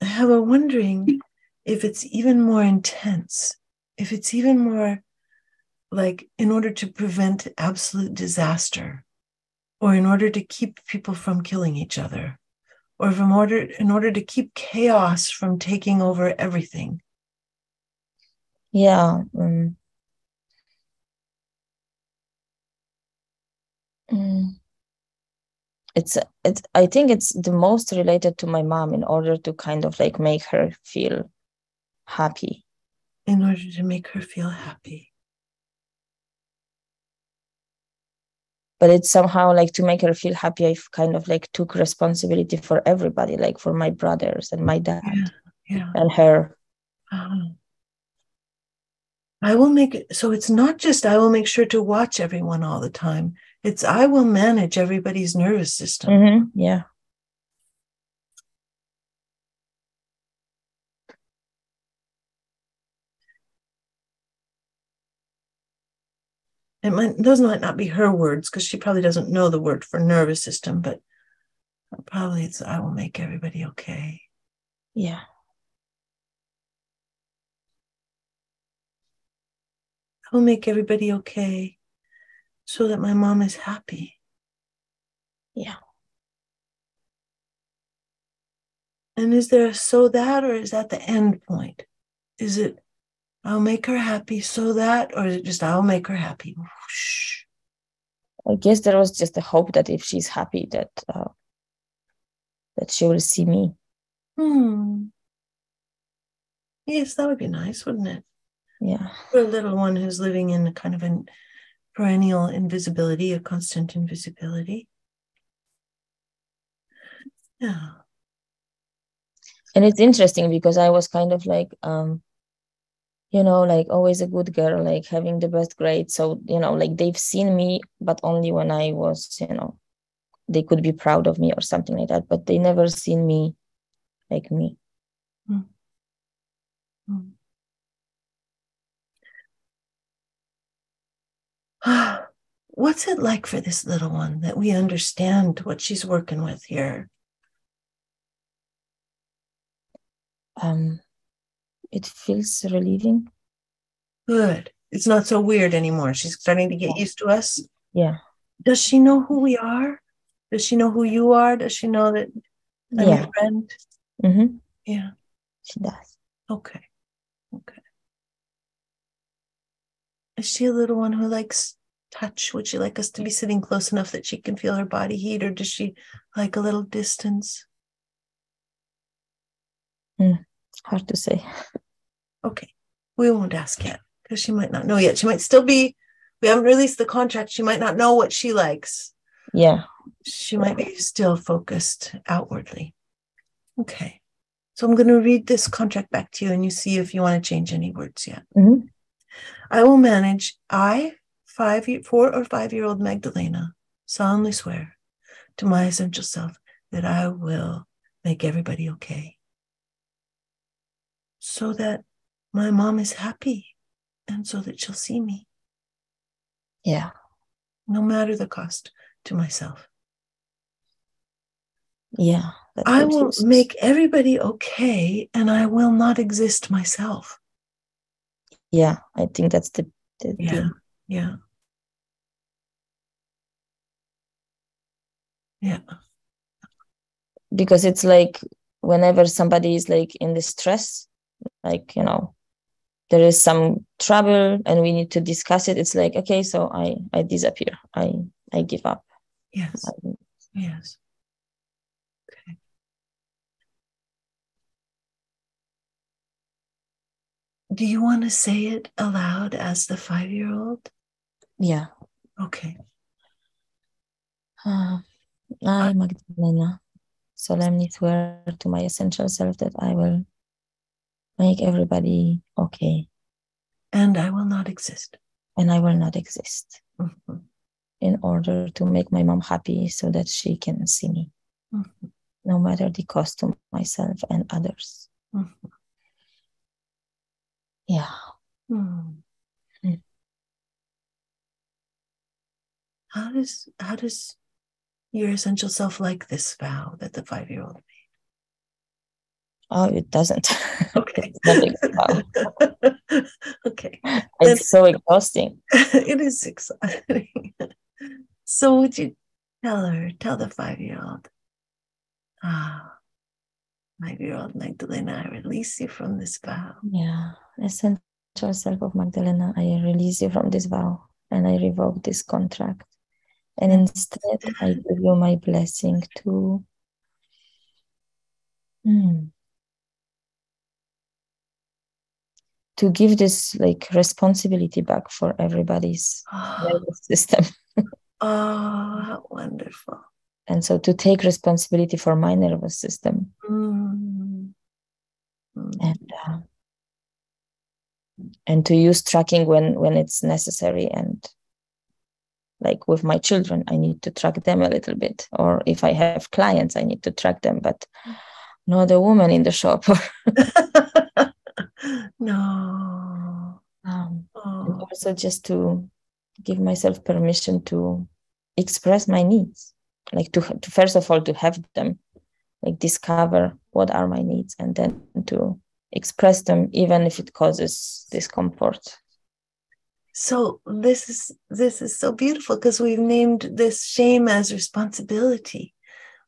have a wondering if it's even more intense, if it's even more like in order to prevent absolute disaster, or in order to keep people from killing each other, or in order to keep chaos from taking over everything. Yeah. It's I think it's the most related to my mom in order to kind of like make her feel happy. In order to make her feel happy. But it's somehow like to make her feel happy, I've kind of like took responsibility for everybody, like for my brothers and my dad and her. I will make it so it's not just I will make sure to watch everyone all the time. It's I will manage everybody's nervous system. Mm-hmm. Yeah. Those might not be her words because she probably doesn't know the word for nervous system, but probably it's I will make everybody okay. Yeah. I will make everybody okay so that my mom is happy. Yeah. And is there a so that, or is that the end point? Is it I'll make her happy so that, or is it just I'll make her happy? Whoosh. I guess there was just a hope that if she's happy that she will see me. Yes, that would be nice, wouldn't it? Yeah. For a little one who's living in a kind of a perennial invisibility, a constant invisibility. Yeah. And it's interesting because I was kind of like like always a good girl, like having the best grades. So, like they've seen me, but only when I was, they could be proud of me or something like that. But they never seen me like me. What's it like for this little one that we understand what she's working with here? It feels relieving. Good. It's not so weird anymore. She's starting to get used to us. Yeah. Does she know who we are? Does she know who you are? Does she know that I'm your friend? Mm-hmm. Yeah. She does. Okay. Is she a little one who likes touch? Would she like us to be sitting close enough that she can feel her body heat, or does she like a little distance? Hard to say. Okay. We won't ask yet because she might not know yet. She might still be, we haven't released the contract. She might not know what she likes. Yeah. She might be still focused outwardly. Okay. So I'm going to read this contract back to you and you see if you want to change any words yet. Mm-hmm. I will manage, 4 or 5-year-old Magdalena, solemnly swear to my essential self that I will make everybody okay so that my mom is happy and so that she'll see me. Yeah. No matter the cost to myself. Yeah. I will make everybody okay and I will not exist myself. Yeah, I think that's the Yeah. Because it's like whenever somebody is like in distress, like, there is some trouble and we need to discuss it. It's like, okay, so I disappear. I give up. Yes. Yes. Okay. Do you want to say it aloud as the 5-year-old? Yeah. Okay. I, Magdalena, solemnly swear to my essential self that I will make everybody okay. And I will not exist. And I will not exist. Mm-hmm. In order to make my mom happy so that she can see me. Mm-hmm. No matter the cost to myself and others. Mm-hmm. Yeah. Mm-hmm. How does your essential self like this vow that the 5-year-old made? Oh, it doesn't. Okay. It's not a vow. Okay. It's so exhausting. It is exciting. So would you tell the 5-year-old, 5-year-old Magdalena, I release you from this vow. Yeah. Essential self of Magdalena, I release you from this vow and I revoke this contract. And instead, I give you my blessing to give this like responsibility back for everybody's nervous system. Oh, how wonderful. And so to take responsibility for my nervous system. And to use tracking when it's necessary. And like with my children, I need to track them a little bit. Or if I have clients, I need to track them, but not a woman in the shop. No. And also just to give myself permission to express my needs, like to first of all to have them, like discover what are my needs, and then to express them even if it causes discomfort. So this is so beautiful because we've named this shame as responsibility,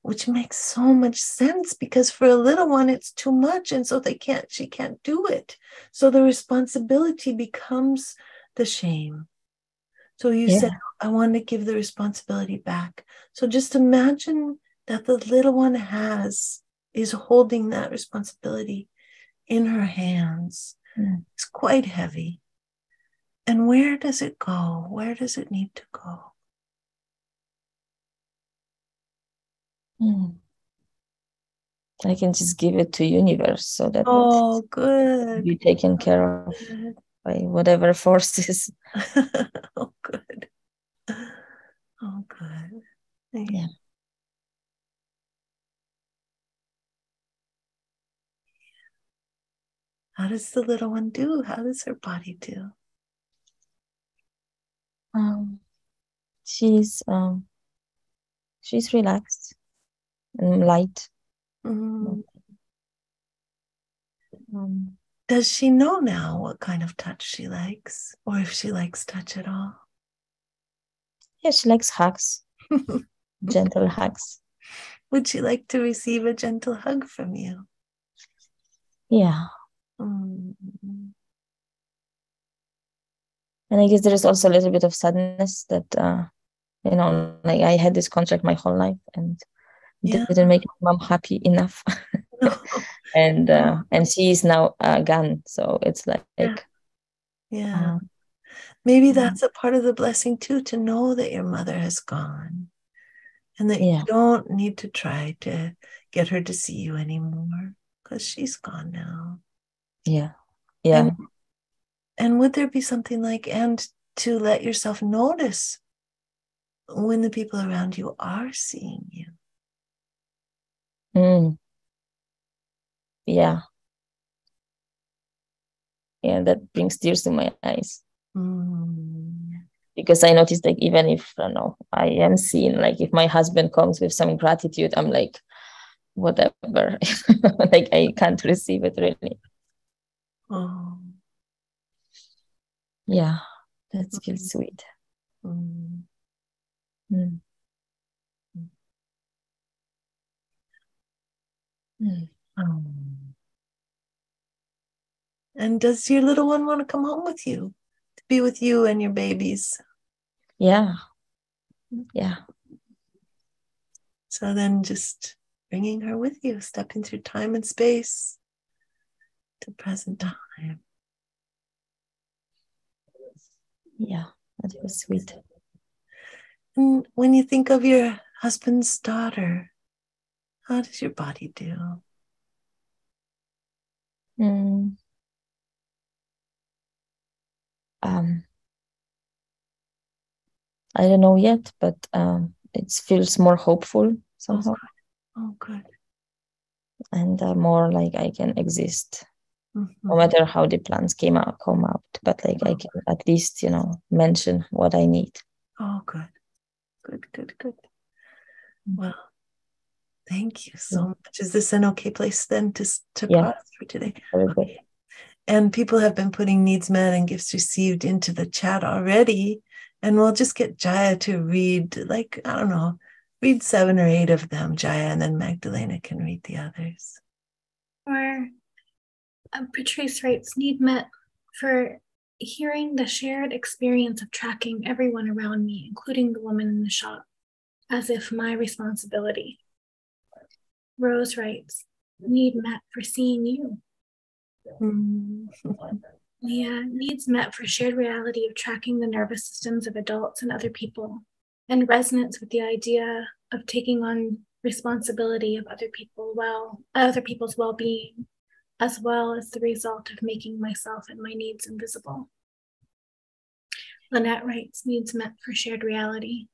which makes so much sense because for a little one it's too much, and so she can't do it. So the responsibility becomes the shame. So you said, I want to give the responsibility back. So just imagine that the little one is holding that responsibility in her hands. It's quite heavy. And where does it go? Where does it need to go? I can just give it to universe so that good. Be taken care of by whatever forces. Oh, good. Oh, good. Yeah. How does the little one do? How does her body do? She's relaxed and light. Does she know now what kind of touch she likes, or if she likes touch at all? Yeah, she likes hugs, gentle hugs. Would she like to receive a gentle hug from you? Yeah. And I guess there is also a little bit of sadness that, like I had this contract my whole life and didn't make my mom happy enough. And she is now gone. So it's like, maybe that's a part of the blessing too, to know that your mother has gone and that you don't need to try to get her to see you anymore because she's gone now. Yeah. And would there be something like, and to let yourself notice when the people around you are seeing you? Yeah, that brings tears to my eyes. Because I noticed, like, even if I don't know, I am seen, like if my husband comes with some gratitude, I'm like, whatever. Like I can't receive it really. Yeah, that feels sweet. And does your little one want to come home with you, to be with you and your babies? Yeah. So then just bringing her with you, stepping through time and space to present time. Yeah, that was sweet. And when you think of your husband's daughter, how does your body do? I don't know yet, but it feels more hopeful somehow. Oh, good. And more like I can exist, no matter how the plans come out. But like I can at least, mention what I need. Oh, good. Well, thank you so much. Is this an okay place then to pause for today? Okay. And people have been putting needs met and gifts received into the chat already. And we'll just get Jaya to read, read 7 or 8 of them, Jaya, and then Magdalena can read the others. Or Patrice writes, need met for hearing the shared experience of tracking everyone around me, including the woman in the shop, as if my responsibility. Rose writes, need met for seeing you. Leah, needs met for shared reality of tracking the nervous systems of adults and other people, and resonance with the idea of taking on responsibility of other people's well-being, as well as the result of making myself and my needs invisible. Lynette writes, needs met for shared reality.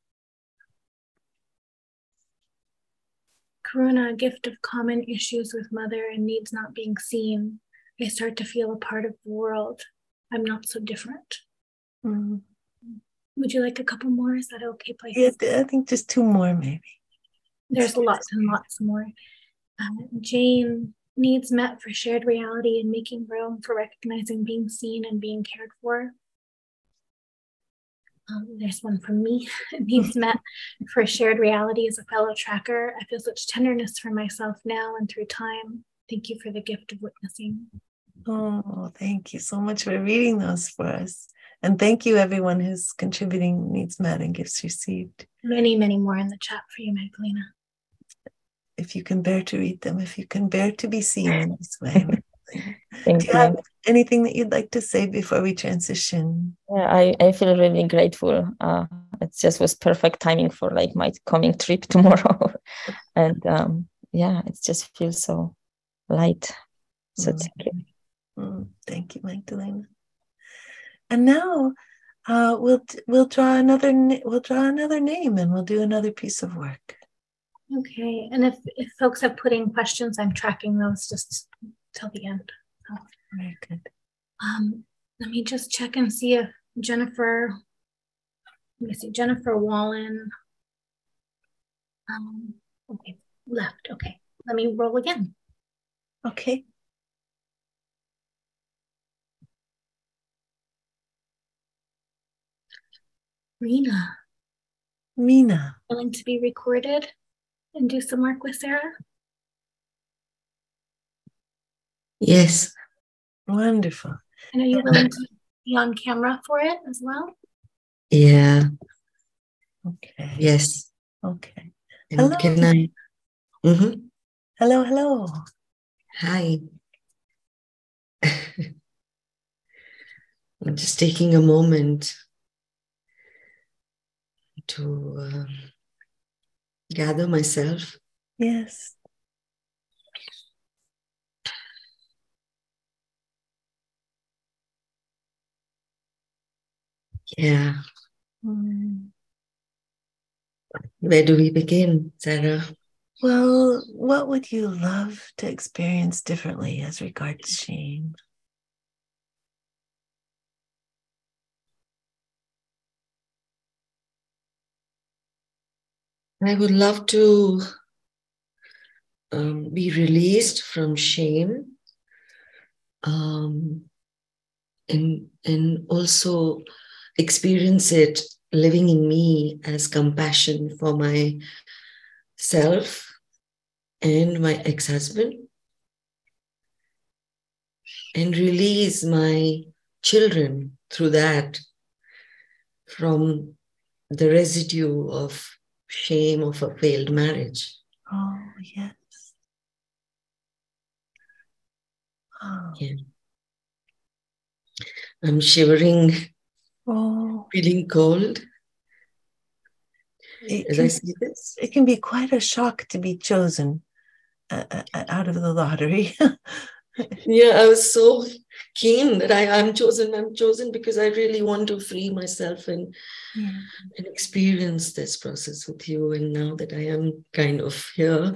Karuna, a gift of common issues with mother and needs not being seen. I start to feel a part of the world. I'm not so different. Would you like a couple more? Is that okay, place? Yeah, I think just 2 more, maybe. There's lots and lots more. Jane, needs met for shared reality and making room for recognizing being seen and being cared for. There's one from me. Needs met for shared reality as a fellow tracker. I feel such tenderness for myself now and through time. Thank you for the gift of witnessing. Oh, thank you so much for reading those for us. And thank you, everyone who's contributing needs met and gifts received. Many, many more in the chat for you, Magdalena. If you can bear to read them, if you can bear to be seen in this way. Thank Do you have anything that you'd like to say before we transition? Yeah, I feel really grateful. It just was perfect timing for like my coming trip tomorrow. And it just feels so light. So thank you. Thank you, Magdalena. And now we'll draw another name and we'll do another piece of work. Okay, and if folks have put in questions, I'm tracking those just till the end. Oh. Very good. Let me just check and see if Jennifer Wallen. Okay, left. Okay, let me roll again. Okay. Mina. Willing to be recorded and do some work with Sarah? Yes. Wonderful. And are you willing to be on camera for it as well? Yeah. Okay. Yes. Okay. And hello. Can I? Mm-hmm. Hello. Hi. I'm just taking a moment to gather myself. Yes. Yeah. Where do we begin, Sarah? Well, what would you love to experience differently as regards shame? I would love to be released from shame, and also experience it living in me as compassion for myself and my ex-husband, and release my children through that from the residue of shame of a failed marriage. Oh, yes. Oh. Yeah. I'm shivering Oh, feeling cold as I see this. It can be quite a shock to be chosen out of the lottery. Yeah, I was so keen that I'm chosen. I'm chosen because I really want to free myself and experience this process with you. And now that I am kind of here,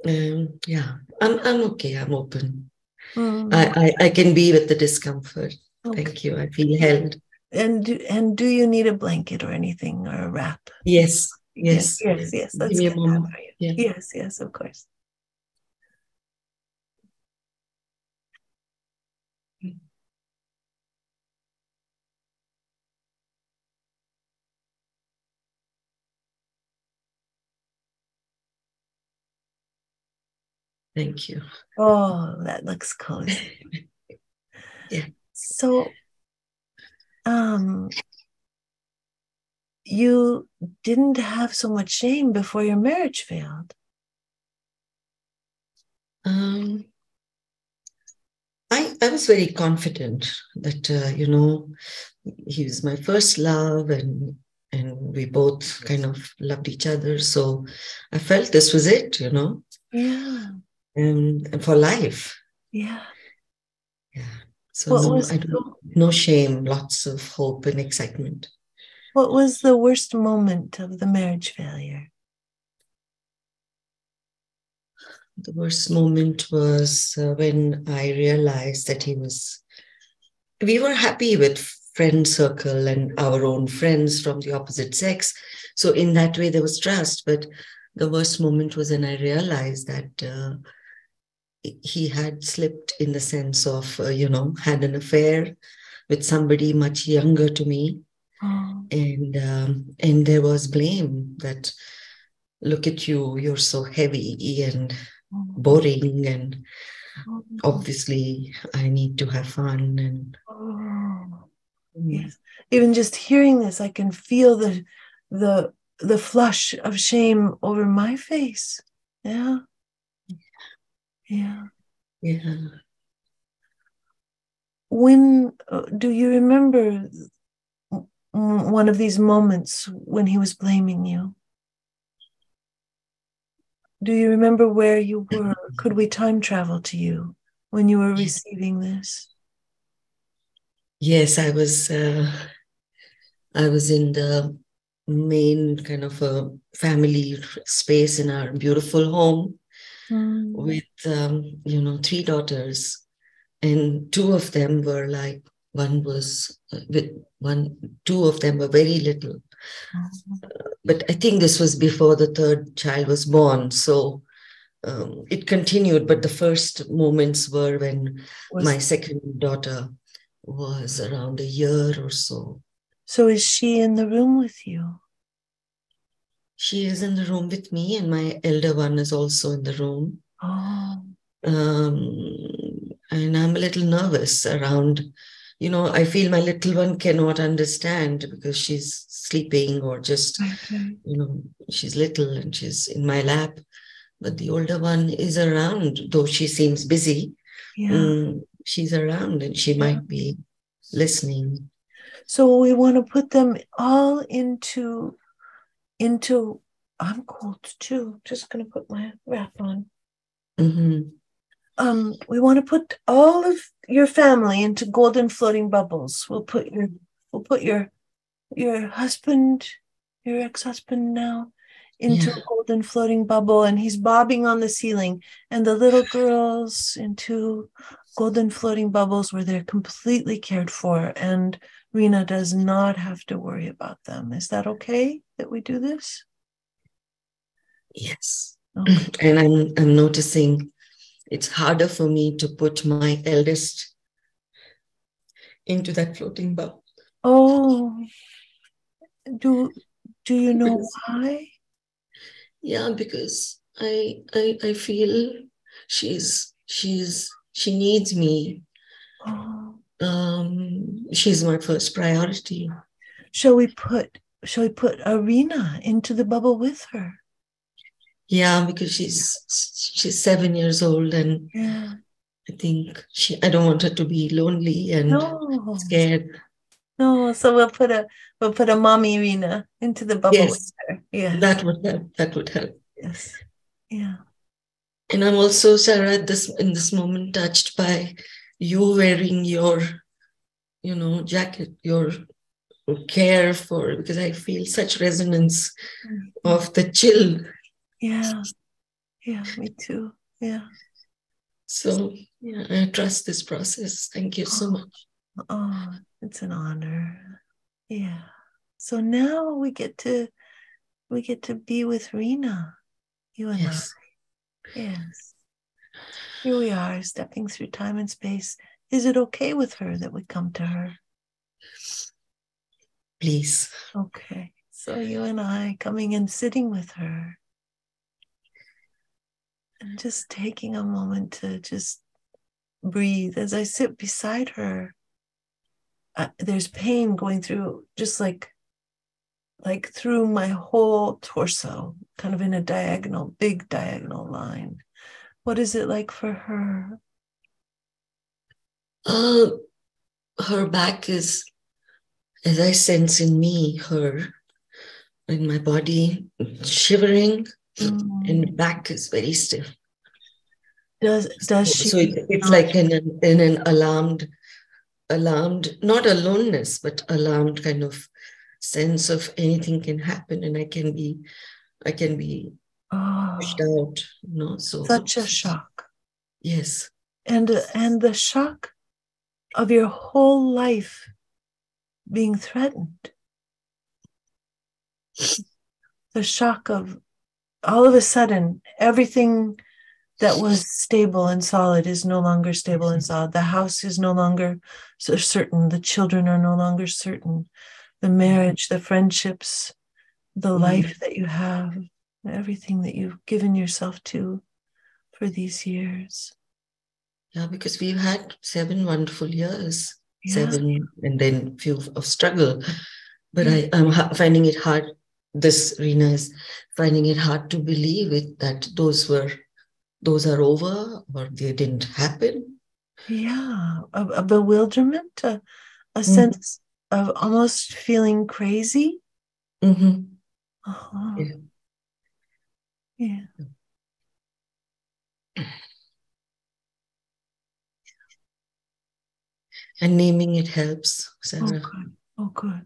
yeah, I'm okay. I'm open. I can be with the discomfort. Okay. Thank you. I feel held. And do you need a blanket or anything or a wrap? Yes. Yes. Let's give me a moment. Yeah. Yes, of course. Thank you. Oh, that looks cozy. Yeah. So, you didn't have so much shame before your marriage failed. I was very confident that, he was my first love and we both kind of loved each other. So I felt this was it, Yeah. And for life. Yeah. Yeah. So no shame, lots of hope and excitement. What was the worst moment of the marriage failure? The worst moment was when I realized that we were happy with friend circle and our own friends from the opposite sex. So in that way, there was trust. But the worst moment was when I realized that he had slipped in the sense of, had an affair with somebody much younger to me. Oh. And there was blame that, look at you, you're so heavy and boring, and obviously I need to have fun. And yes, even just hearing this, I can feel the flush of shame over my face. Yeah. When do you remember one of these moments when he was blaming you? Do you remember where you were? Could we time travel to you when you were receiving this? Yes, I was in the main kind of a family space in our beautiful home with, 3 daughters. And two of them were like, two of them were very little. But I think this was before the third child was born. So it continued. But the first moments were when my second daughter was around a year or so. So is she in the room with you? She is in the room with me, and my elder one is also in the room. Oh. And I'm a little nervous around, I feel my little one cannot understand because she's sleeping or just, she's little and she's in my lap. But the older one is around, though she seems busy. She's around and she might be listening. So we want to put them all into I'm cold too. Just going to put my wrap on. We want to put all of your family into golden floating bubbles. We'll put your husband, your ex-husband now, into a golden floating bubble, and he's bobbing on the ceiling, and the little girls into golden floating bubbles where they're completely cared for, and Rina does not have to worry about them. Is that okay that we do this? Yes. Okay. And I'm noticing it's harder for me to put my eldest into that floating bubble. Oh, do you know why? Yeah, because I feel she needs me. She's my first priority. Shall we put Arena into the bubble with her? Yeah, because she's 7 years old, and I think I don't want her to be lonely and scared. No, so we'll put a mommy Rina into the bubble Yes, with her. Yeah. that would help. That would help. Yes. Yeah. And I'm also, Sarah, in this moment touched by you wearing your, jacket, your care for, because I feel such resonance of the chill. Yeah. Yeah, me too. Yeah. So yeah, I trust this process. Thank you so much. Oh, it's an honor. Yeah. So now we get to be with Rena, you and Yes. I. Yes. Here we are, stepping through time and space. Is it okay with her that we come to her? Please. Okay. So you and I coming and sitting with her. And just taking a moment to just breathe. As I sit beside her, there's pain going through, just like through my whole torso, kind of in a big diagonal line. What is it like for her? Her back is, as I sense in me, in my body, shivering, and back is very stiff. Does she? So it's like in an alarmed, not aloneness, but alarmed kind of sense of anything can happen, and I can be pushed out. So such a shock. Yes. And the shock of your whole life being threatened. The shock of all of a sudden everything that was stable and solid is no longer stable and solid. The house is no longer so certain. The children are no longer certain. The marriage, the friendships, the life that you have, everything that you've given yourself to for these years. Yeah, because we've had 7 wonderful years, 7, and then few of struggle. But I'm finding it hard. This Rina is finding it hard to believe it that those are over or they didn't happen. Yeah, a bewilderment, a sense of almost feeling crazy. Mm-hmm. Uh-huh. Yeah. And naming it helps, Sarah. Oh, good.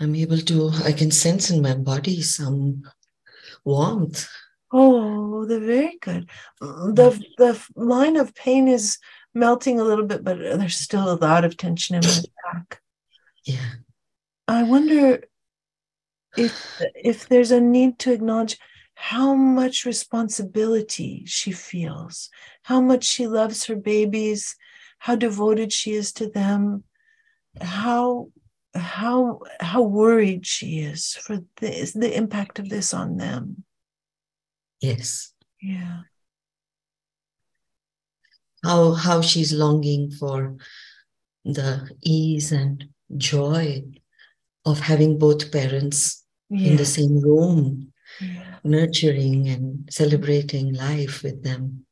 I can sense in my body some warmth. Oh, they're very good. The line of pain is melting a little bit, but there's still a lot of tension in my back. Yeah. I wonder if there's a need to acknowledge how much responsibility she feels, how much she loves her babies, how devoted she is to them, how worried she is for the impact of this on them. Yes. Yeah. How she's longing for the ease and joy of having both parents in the same room, nurturing and celebrating life with them,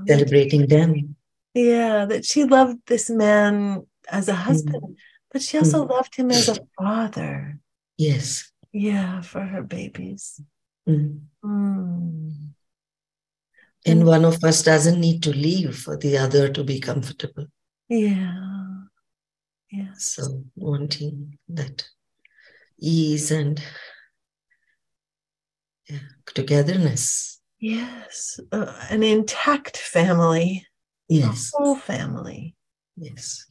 celebrating them. Yeah, that she loved this man as a husband, but she also loved him as a father. Yes. Yeah, for her babies. And one of us doesn't need to leave for the other to be comfortable. Yeah. Yeah. So wanting that ease and togetherness. Yes. An intact family. Yes. A whole family. Yes.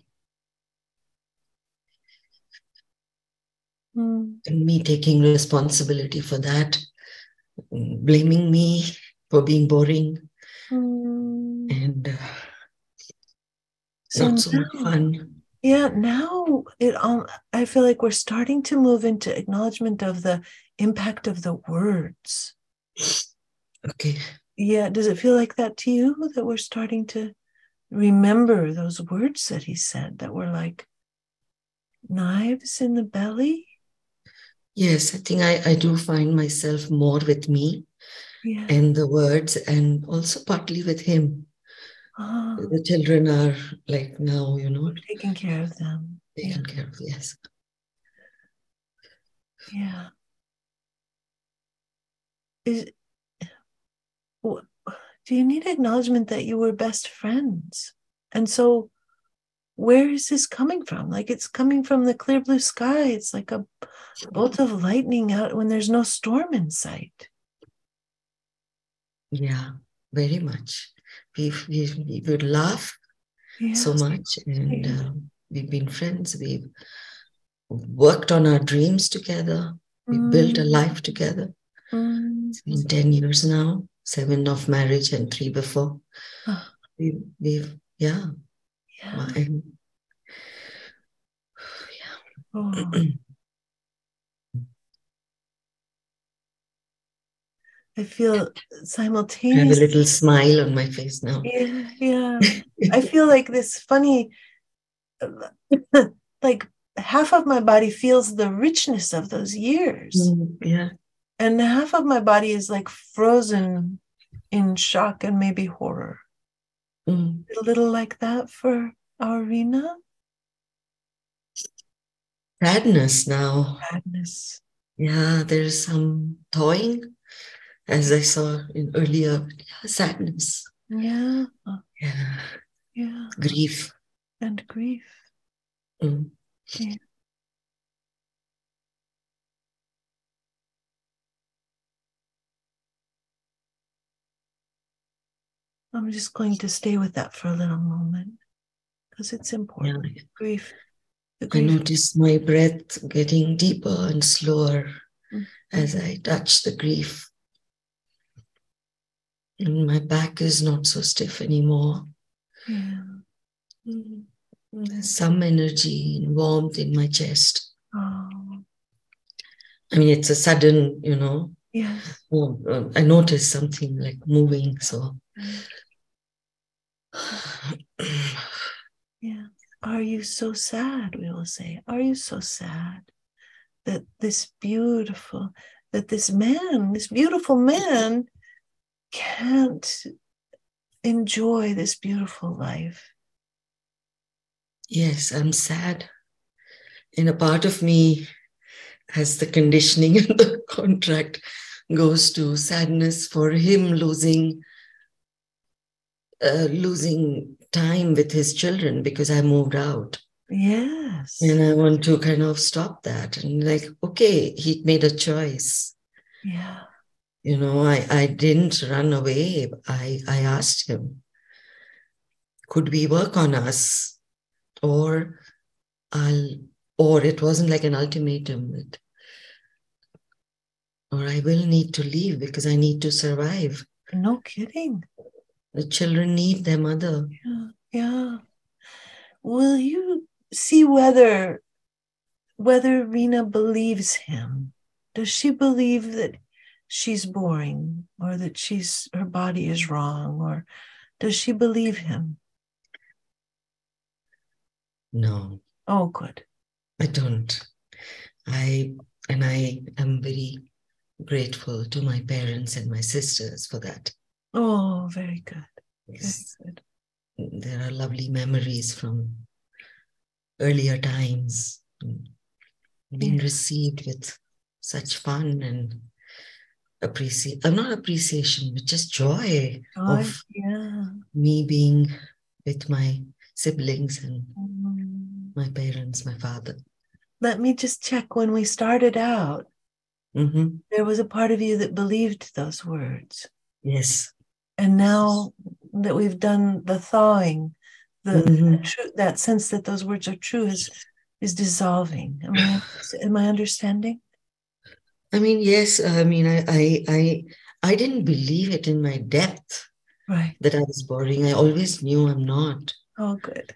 And me taking responsibility for that, blaming me for being boring, and not so much fun. Yeah, now I feel like we're starting to move into acknowledgement of the impact of the words. Okay. Yeah, does it feel like that to you, that we're starting to remember those words that he said that were like knives in the belly? Yes, I think I do find myself more with me and the words, and also partly with him. The children are like now, taking care of them. Taken care of, yes. Yeah. Do you need acknowledgement that you were best friends? And so where is this coming from? Like, it's coming from the clear blue sky. It's like a bolt of lightning out when there's no storm in sight. Yeah, very much. We would laugh so much, and we've been friends. We've worked on our dreams together. We built a life together. It's been 10 years now, 7 of marriage and 3 before. Yeah. Oh. I feel simultaneously. I have a little smile on my face now. Yeah. I feel like this funny, like half of my body feels the richness of those years. Yeah. And half of my body is like frozen in shock and maybe horror. A little like that for our Rina. Sadness now. Sadness. Yeah, there's some thawing, as I saw in earlier. Sadness. Yeah. Yeah. Grief. And grief. Yeah. I'm just going to stay with that for a little moment because it's important. Yeah. Grief. I notice my breath getting deeper and slower as I touch the grief. And my back is not so stiff anymore. Yeah. There's some energy and warmth in my chest. Oh. I mean, it's a sudden, Yes. I noticed something like moving, so. Yeah. Are you so sad, we will say. Are you so sad that this beautiful man can't enjoy this beautiful life? Yes, I'm sad. And a part of me, as the conditioning in the contract goes to sadness for him losing time with his children because I moved out. Yes. And I want to kind of stop that. And like, okay, he made a choice. Yeah. I didn't run away. I asked him, could we work on us? Or it wasn't like an ultimatum. Or I will need to leave because I need to survive. No kidding. The children need their mother. Yeah. Will you see whether Rina believes him? Does she believe that she's boring or that her body is wrong, or does she believe him? No. Oh, good. I don't. I am very grateful to my parents and my sisters for that. Oh, very good. Yes. Very good. There are lovely memories from earlier times, being received with such fun and not appreciation, but just joy of me being with my siblings and my parents, my father. Let me just check. When we started out, there was a part of you that believed those words. Yes. And now that we've done the thawing, that sense that those words are true is dissolving. Am I understanding? I mean, yes. I mean, I didn't believe it in my depth. Right. That I was boring. I always knew I'm not. Oh, good.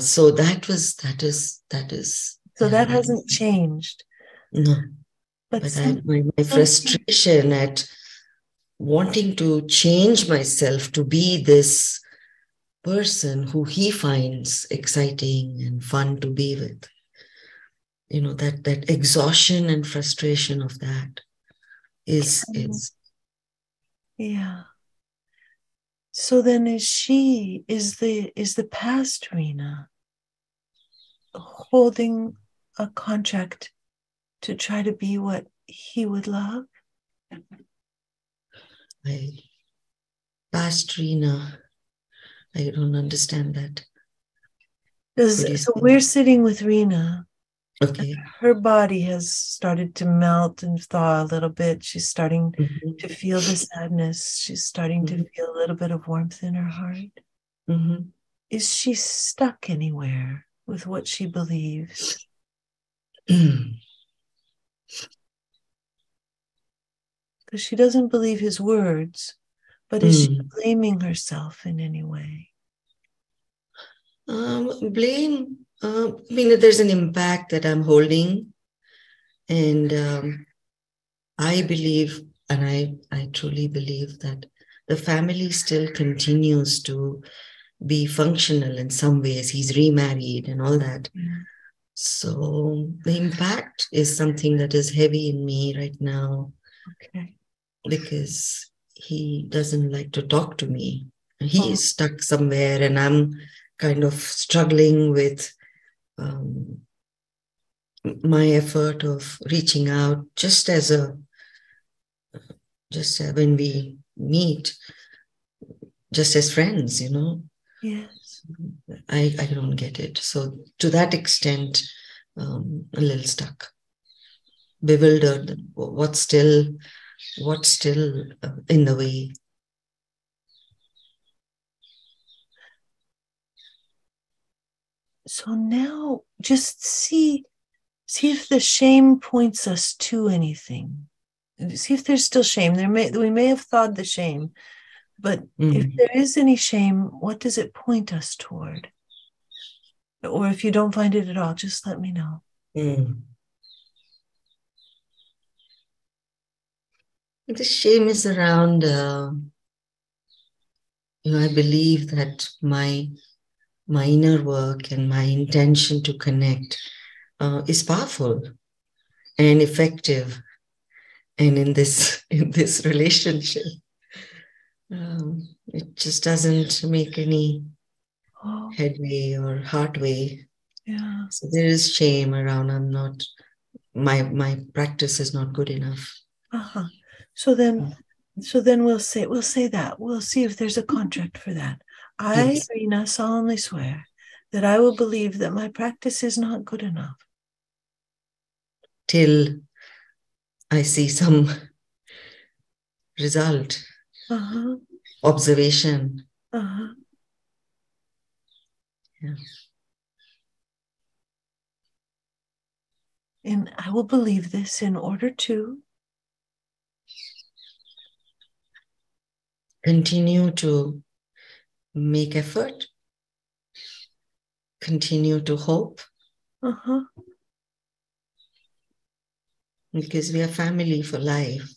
So that is. So that hasn't changed. No. But my frustration at wanting to change myself to be this person who he finds exciting and fun to be with. That exhaustion and frustration of that is. Yeah. So then is the past Rina holding a contract to try to be what he would love? Past Rina, I don't understand that. So we're sitting with Rina. Okay. Her body has started to melt and thaw a little bit. She's starting to feel the sadness. She's starting to feel a little bit of warmth in her heart. Is she stuck anywhere with what she believes? Because she doesn't believe his words, but is she blaming herself in any way? Blame, I mean, there's an impact that I'm holding. And I believe, and I truly believe that the family still continues to be functional in some ways. He's remarried and all that. So the impact is something that is heavy in me right now. Okay. Because he doesn't like to talk to me. He is stuck somewhere, and I'm kind of struggling with my effort of reaching out just when we meet, just as friends, you know. Yes. I don't get it. So to that extent, a little stuck, bewildered. What's still in the way? So now just see if the shame points us to anything. See if there's still shame. We may have thawed the shame, but if there is any shame, what does it point us toward? Or if you don't find it at all, just let me know. The shame is around, I believe that my inner work and my intention to connect is powerful and effective. And in this relationship, it just doesn't make any headway or heartway. Yeah. So there is shame around. I'm not. My practice is not good enough. So then we'll say that. We'll see if there's a contract for that. I, Rina, solemnly swear that I will believe that my practice is not good enough. Till I see some result, observation. Yeah. And I will believe this in order to continue to make effort, continue to hope. Because we are family for life.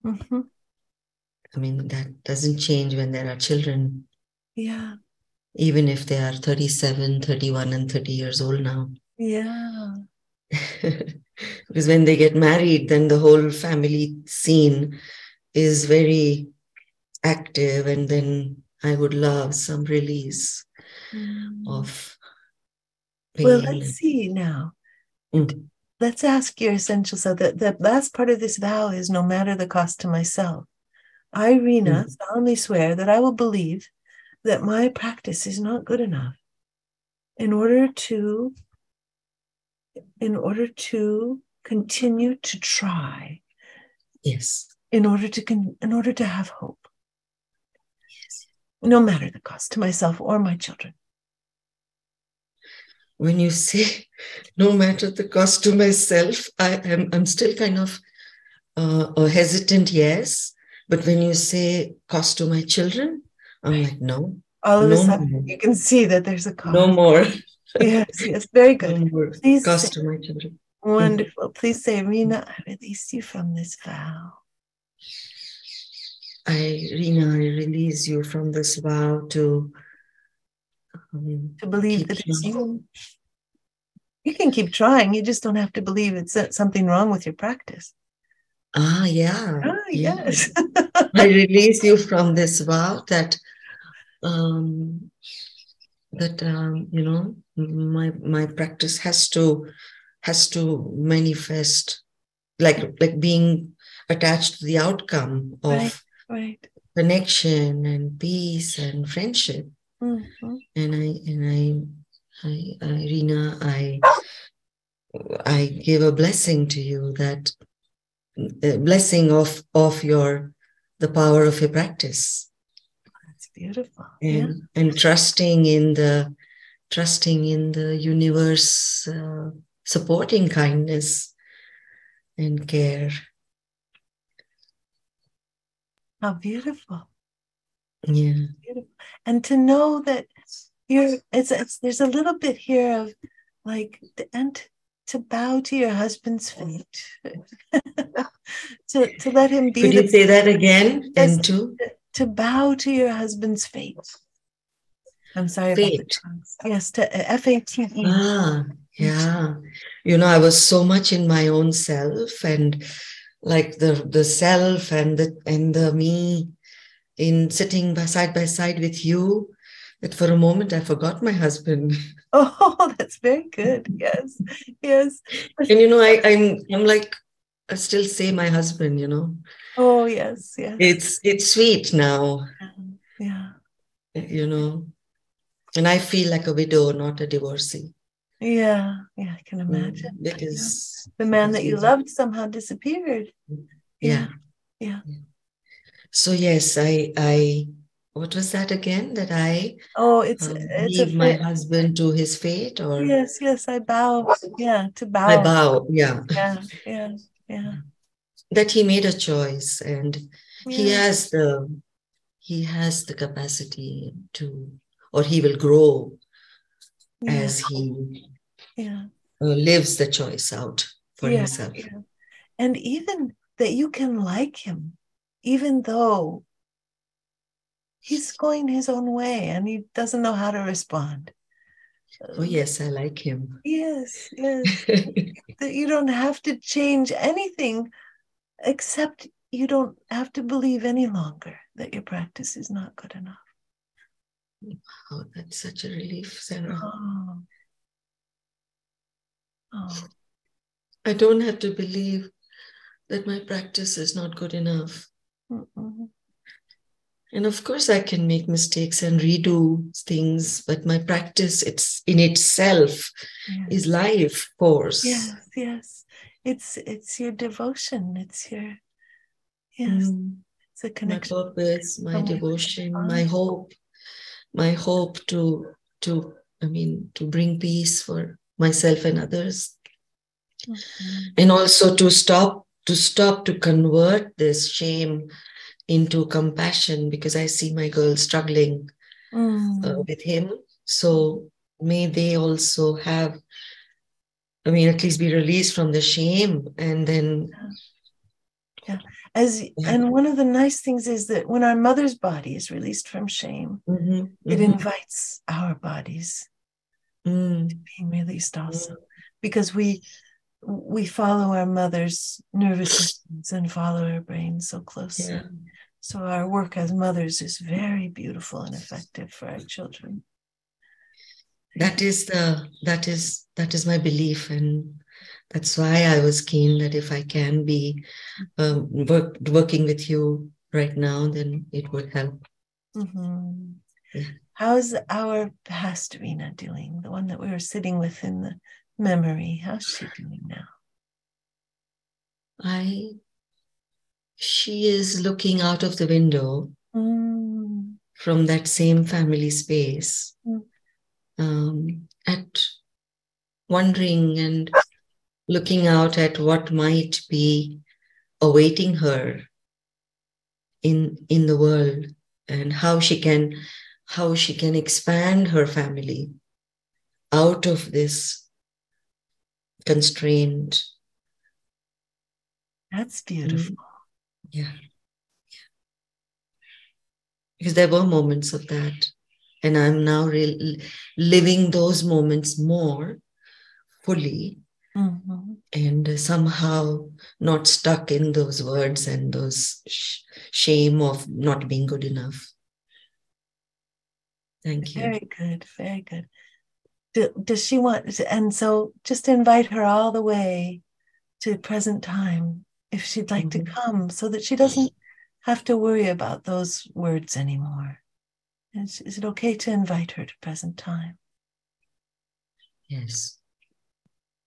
I mean, that doesn't change when there are children. Yeah. Even if they are 37, 31, and 30 years old now. Yeah. Because when they get married, then the whole family scene is very active. And then I would love some release of pain. Well, let's see now. Let's ask your essential self. The last part of this vow is no matter the cost to myself. I, Rina, solemnly swear that I will believe that my practice is not good enough in order to continue to try. Yes. In order to have hope. Yes. No matter the cost to myself or my children. When you say no matter the cost to myself, I'm still kind of hesitant, yes. But when you say cost to my children, I'm like, no. All of a sudden, you can see that there's a cost. No more. Yes, very good. No more. Please cost to my children. Wonderful. Please say, Rina, I release you from this vow. Rina, I release you from this vow to believe that it's you. You can keep trying. You just don't have to believe it's something wrong with your practice. Yeah. Yes. I release you from this vow that that my practice has to manifest like being attached to the outcome of connection and peace and friendship. Mm-hmm. And Irina, I give a blessing to you, that the blessing of the power of your practice. That's beautiful. And trusting in the universe, supporting kindness and care. How beautiful. Yeah. Beautiful. And to know that there's a little bit here of like, and to bow to your husband's feet, to let him be. Could you say that again? And to bow to your husband's fate. I'm sorry. Fate. Yes, to FATE. Yeah. I was so much in my own self, and like the self and the me in sitting side by side with you, that for a moment I forgot my husband. Oh, that's very good. Yes. And I'm like, I still say my husband, Oh, yes. It's sweet now. Yeah. And I feel like a widow, not a divorcee. Yeah, I can imagine. Because the man that you loved somehow disappeared. Yeah. So yes, I what was that again? That I leave my husband to his fate, or yes, I bow. Yeah, to bow. I bow. Yeah. That he made a choice, and he has the capacity to, or he will grow as he lives the choice out for himself. And even that you can like him, even though he's going his own way and he doesn't know how to respond. Oh, yes, I like him. Yes. That you don't have to change anything, except you don't have to believe any longer that your practice is not good enough. Oh, that's such a relief, Sarah. Oh. I don't have to believe that my practice is not good enough. Mm-mm. And of course, I can make mistakes and redo things, but my practice, it's in itself is life force. Yes. It's your devotion. It's your it's a connection. My purpose, my devotion, my hope to bring peace for myself and others. Mm-hmm. And also to stop to convert this shame into compassion, because I see my girl struggling with him. So may they also have, at least be released from the shame, and then. And one of the nice things is that when our mother's body is released from shame, it invites our bodies to being released also, because we follow our mother's nervous systems and follow her brain so closely. Yeah. So our work as mothers is very beautiful and effective for our children. That is my belief, and that's why I was keen that if I can be working with you right now, then it would help. Mm-hmm. Yeah. How's our past Rina doing? The one that we were sitting with in the memory. How's she doing now? She is looking out of the window from that same family space, at wondering and looking out at what might be awaiting her in the world, and how she can expand her family out of this constraint. That's beautiful. Yeah. Because there were moments of that, and I'm now living those moments more fully, and somehow not stuck in those words and those shame of not being good enough. Thank you. Very good. Very good. Does she want, and so just invite her all the way to present time if she'd like to come, so that she doesn't have to worry about those words anymore. Is it okay to invite her to present time? Yes.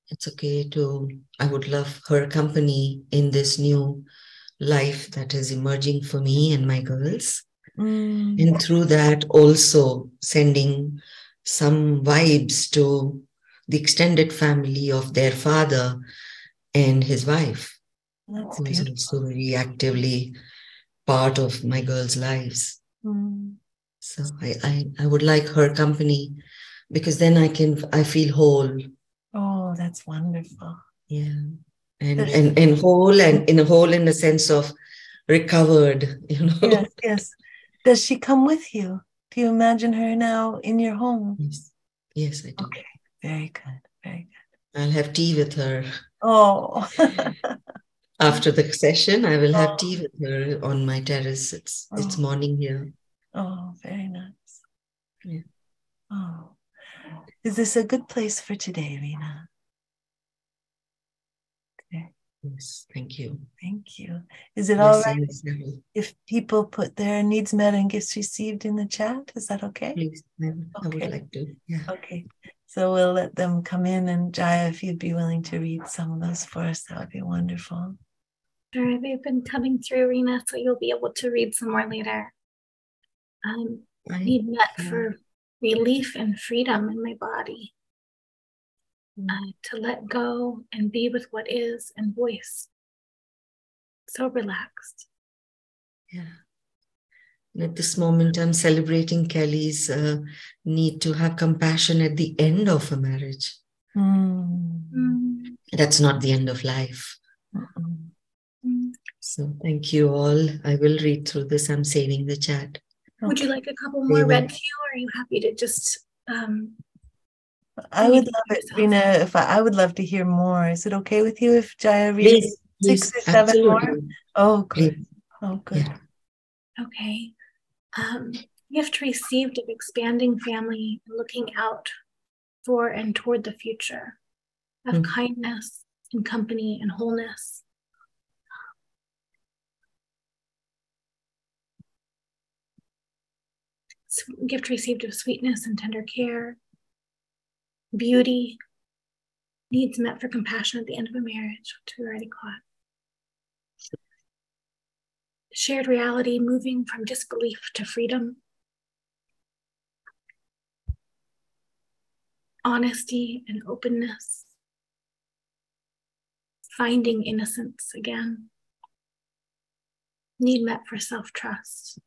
It's okay I would love her company in this new life that is emerging for me and my girls. And through that, also sending some vibes to the extended family of their father and his wife, who is also very actively part of my girls' lives. So I would like her company, because then I feel whole. Oh, that's wonderful. Yeah. And whole, and in a whole in the sense of recovered, you know. Yes, yes. Does she come with you? Do you imagine her now in your home? Yes. Yes, I do. Okay, very good, very good. I'll have tea with her. Oh. After the session, I will have tea with her on my terrace. It's morning here. Oh, very nice. Yeah. Oh. Is this a good place for today, Rena? Okay. Yes, thank you. Thank you. Is it all right if people put their needs met and gifts received in the chat? Is that okay? Please, I would like to. Yeah. Okay. So we'll let them come in, and Jaya, if you'd be willing to read some of those for us, that would be wonderful. Sure, they've been coming through, Rena, so you'll be able to read some more later. Need met for relief and freedom in my body. To let go and be with what is and voice. So relaxed. Yeah. And at this moment, I'm celebrating Kelly's need to have compassion at the end of a marriage. That's not the end of life. So thank you all. I will read through this. I'm saving the chat. Would you like a couple more read to you, or are you happy to just... I would love it, Rena. I would love to hear more. Is it okay with you if Jaya reads 6 or 7 more? Oh, good. Please. Oh, good. Yeah. Okay. Gift received of expanding family, looking out for and toward the future, of kindness and company and wholeness. Gift received of sweetness and tender care, beauty, needs met for compassion at the end of a marriage, which we already caught. Shared reality, moving from disbelief to freedom. Honesty and openness. Finding innocence again. Need met for self-trust.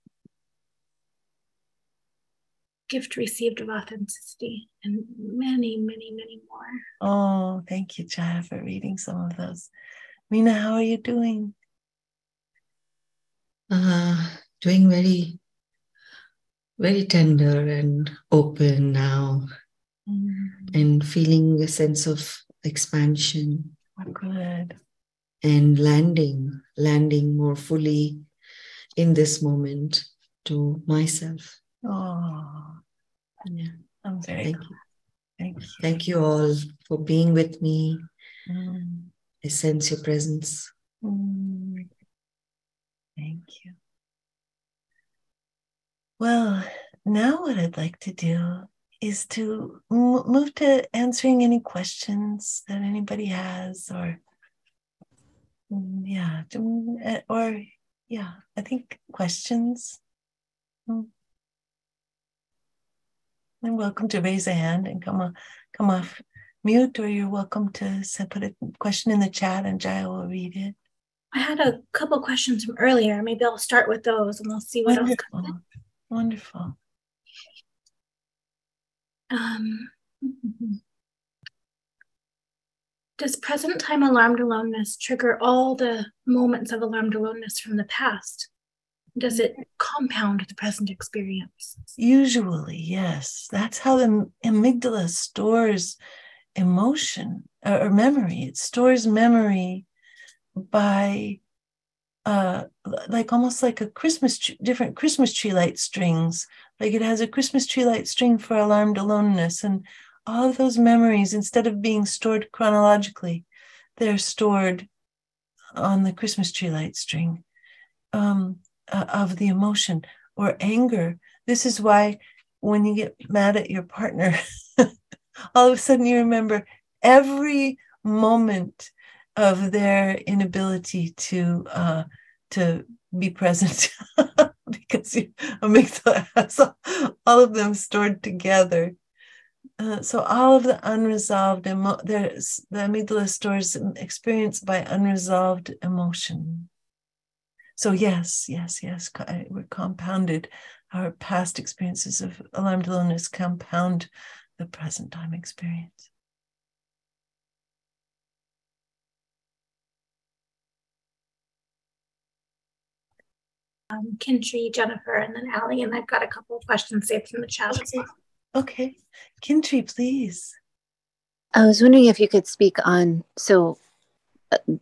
Gift received of authenticity, and many, many, many more. Oh, thank you, Jaya, for reading some of those. Rena, how are you doing? Doing very, very tender and open now, and feeling a sense of expansion. Good. And landing more fully in this moment to myself. Oh, yeah. I'm very glad. Thank you. Thank you all for being with me. I sense your presence. Thank you. Well, now what I'd like to do is to move to answering any questions that anybody has, or I think questions. You're welcome to raise a hand and come off mute, or you're welcome to put a question in the chat and Jaya will read it. I had a couple questions from earlier. Maybe I'll start with those and we'll see what else comes in. Wonderful. Does present time alarmed aloneness trigger all the moments of alarmed aloneness from the past? Does it compound the present experience? Usually, yes. That's how the amygdala stores emotion or memory. It stores memory by like almost like a different Christmas tree light strings. Like it has a Christmas tree light string for alarmed aloneness, and all of those memories, instead of being stored chronologically, they're stored on the Christmas tree light string of the emotion or anger. This is why when you get mad at your partner, all of a sudden you remember every moment of their inability to be present because your amygdala has all of them stored together. So all of the unresolved the amygdala stores experience by unresolved emotion. So yes, we're compounded. Our past experiences of alarmed aloneness compound the present time experience. Kintry, Jennifer, and then Allie, and I've got a couple of questions saved from the chat as well. Okay. Kintry, please. I was wondering if you could speak on, so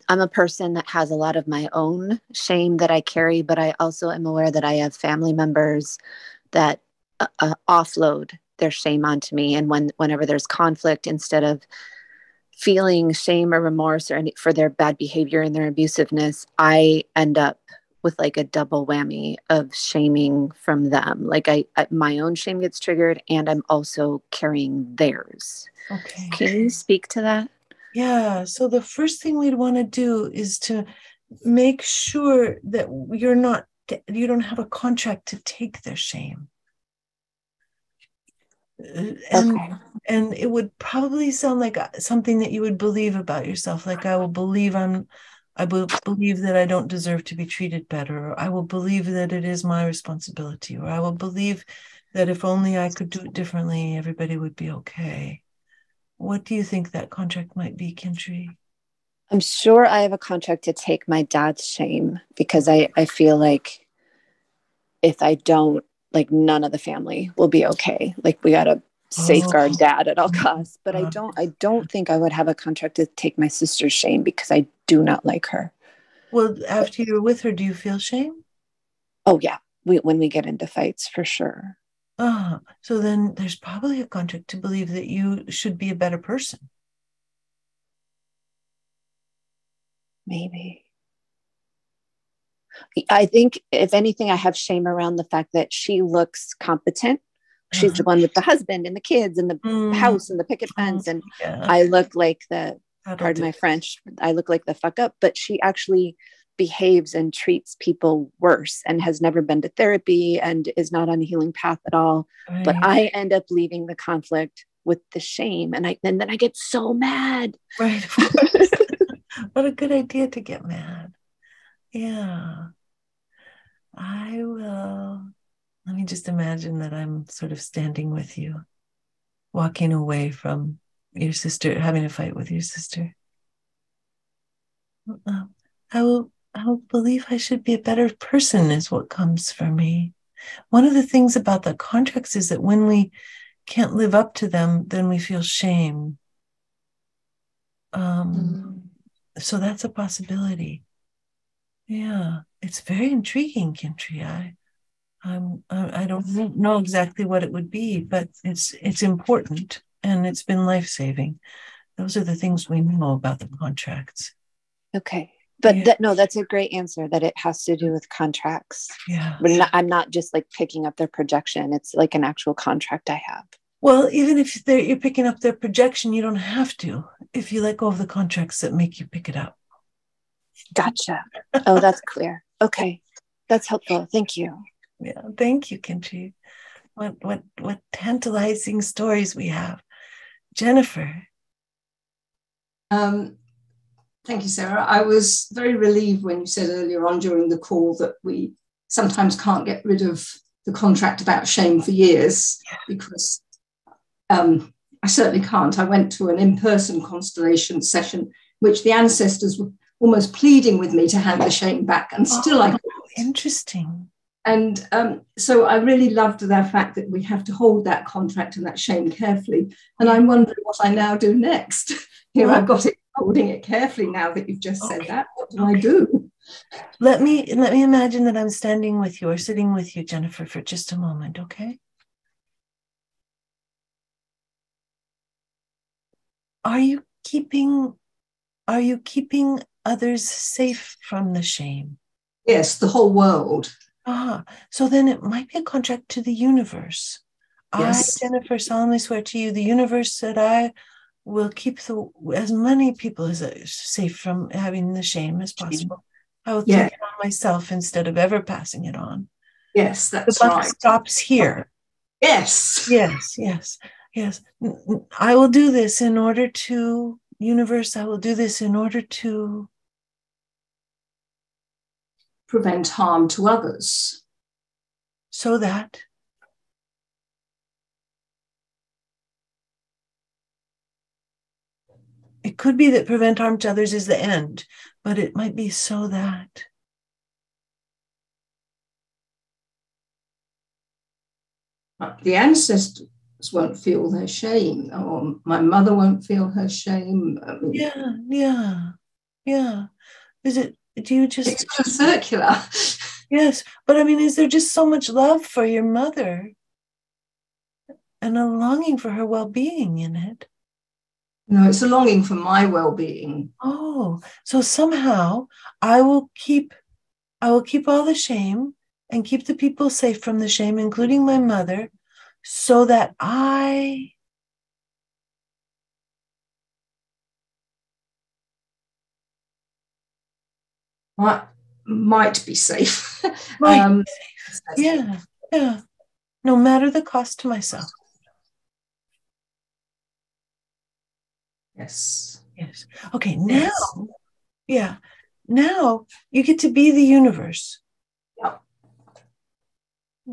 I'm a person that has a lot of my own shame that I carry, but I also am aware that I have family members that offload their shame onto me. And whenever there's conflict, instead of feeling shame or remorse or for their bad behavior and their abusiveness, I end up with like a double whammy of shaming from them. Like my own shame gets triggered and I'm also carrying theirs. Okay. Can you speak to that? Yeah. So the first thing we'd want to do is to make sure that you don't have a contract to take their shame. And it would probably sound like something that you would believe about yourself. Like, I will believe that I don't deserve to be treated better, or I will believe that it is my responsibility, or I will believe that if only I could do it differently, everybody would be okay. What do you think that contract might be, Kintry? I'm sure I have a contract to take my dad's shame because I feel like if I don't, like, none of the family will be okay. Like, we got to safeguard dad at all costs. But I don't think I would have a contract to take my sister's shame because I do not like her. Well, after you're with her, do you feel shame? Oh, yeah. When we get into fights, for sure. So then there's probably a contract to believe that you should be a better person. Maybe. I think, if anything, I have shame around the fact that she looks competent. She's the one with the husband and the kids and the house and the picket fence. And I look like pardon my French, I look like the fuck up, but she actually behaves and treats people worse and has never been to therapy and is not on a healing path at all. Right. But I end up leaving the conflict with the shame. And then I get so mad. Right. What a good idea to get mad. Yeah. I will. Let me just imagine that I'm sort of standing with you, walking away from your sister, having a fight with your sister. I will believe I should be a better person is what comes for me. One of the things about the contracts is that when we can't live up to them, then we feel shame. So that's a possibility. Yeah, it's very intriguing, Kintry. I don't know exactly what it would be, but it's important and it's been life-saving. Those are the things we know about the contracts. Okay. But that's a great answer, that it has to do with contracts. Yeah. I'm not just like picking up their projection. It's like an actual contract I have. Well, even if you're picking up their projection, you don't have to if you let go of the contracts that make you pick it up. Gotcha. Oh, that's clear. Okay. That's helpful. Thank you. Yeah. Thank you, Kintry. What tantalizing stories we have. Jennifer. Thank you, Sarah. I was very relieved when you said earlier on during the call that we sometimes can't get rid of the contract about shame for years, because I certainly can't. I went to an in-person constellation session, which the ancestors were almost pleading with me to hand the shame back, and still I couldn't. Interesting. And so I really loved the fact that we have to hold that contract and that shame carefully. And I'm wondering what I now do next. I've got it, holding it carefully now that you've just said that. What do I do? Let me imagine that I'm standing with you or sitting with you, Jennifer, for just a moment, okay? Are you keeping others safe from the shame? Yes, the whole world. So then it might be a contract to the universe. Yes. I, Jennifer, solemnly swear to you, the universe, that I will keep as many people as safe from having the shame as possible. I will take it on myself instead of ever passing it on. Yes, that's the buck right. stops here. Yes. Yes. I will do this in order to, universe, I will do this in order to prevent harm to others. So that it could be that prevent harm to others is the end, but it might be so that the ancestors won't feel their shame, or my mother won't feel her shame. I mean, yeah. Do you just... It's so circular. Yes, but I mean, is there just so much love for your mother and a longing for her well-being in it? No, it's a longing for my well-being. Oh, so somehow I will keep all the shame and keep the people safe from the shame, including my mother, so that I might be safe. Yeah. No matter the cost to myself. Yes. Okay, now, now you get to be the universe. Yeah.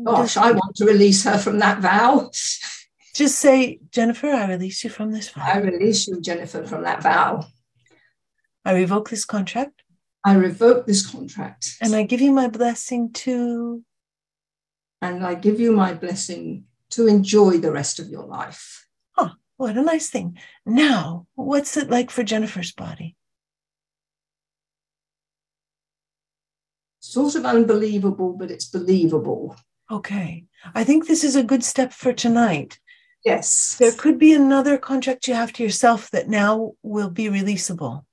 Gosh, I want to release her from that vow. Just say, Jennifer, I release you from this vow. I release you, Jennifer, from that vow. I revoke this contract. I revoke this contract. And I give you my blessing to... And I give you my blessing to enjoy the rest of your life. Oh, what a nice thing. Now, what's it like for Jennifer's body? Sort of unbelievable, but it's believable. Okay. I think this is a good step for tonight. Yes. There could be another contract you have to yourself that now will be releasable.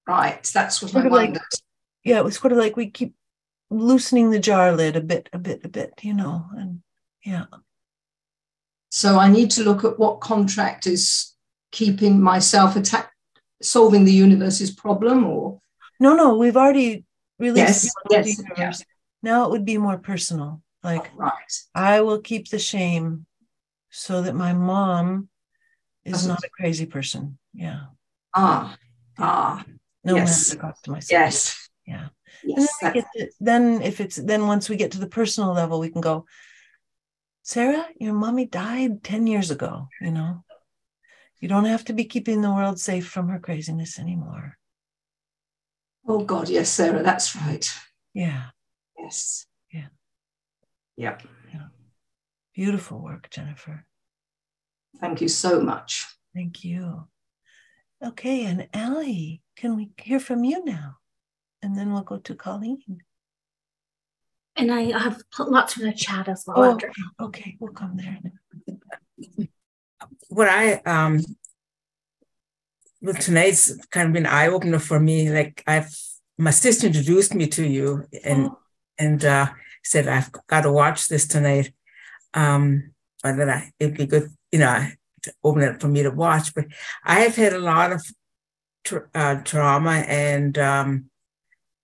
Right. That's what I wondered. It was sort of like we keep loosening the jar lid a bit, and yeah. So I need to look at what contract is keeping myself solving the universe's problem, or? No, we've already released the universe. Yeah. Now it would be more personal. Like, I will keep the shame so that my mom is not a crazy person. Yeah. No matter the cost to myself. Yes. Yeah. Yes, and then once we get to the personal level, we can go, Sarah, your mommy died 10 years ago, You don't have to be keeping the world safe from her craziness anymore. Oh God, yes, Sarah, that's right. Yeah. Yes. Yeah. Yep. Yeah. Beautiful work, Jennifer. Thank you so much. Thank you. Okay, and Allie, can we hear from you now? And then we'll go to Colleen. And I have lots from the chat as well. Okay, we'll come there. What well, tonight's kind of been eye opener for me. Like my sister introduced me to you and said I've got to watch this tonight. Or that it'd be good, to open it for me to watch. But I have had a lot of trauma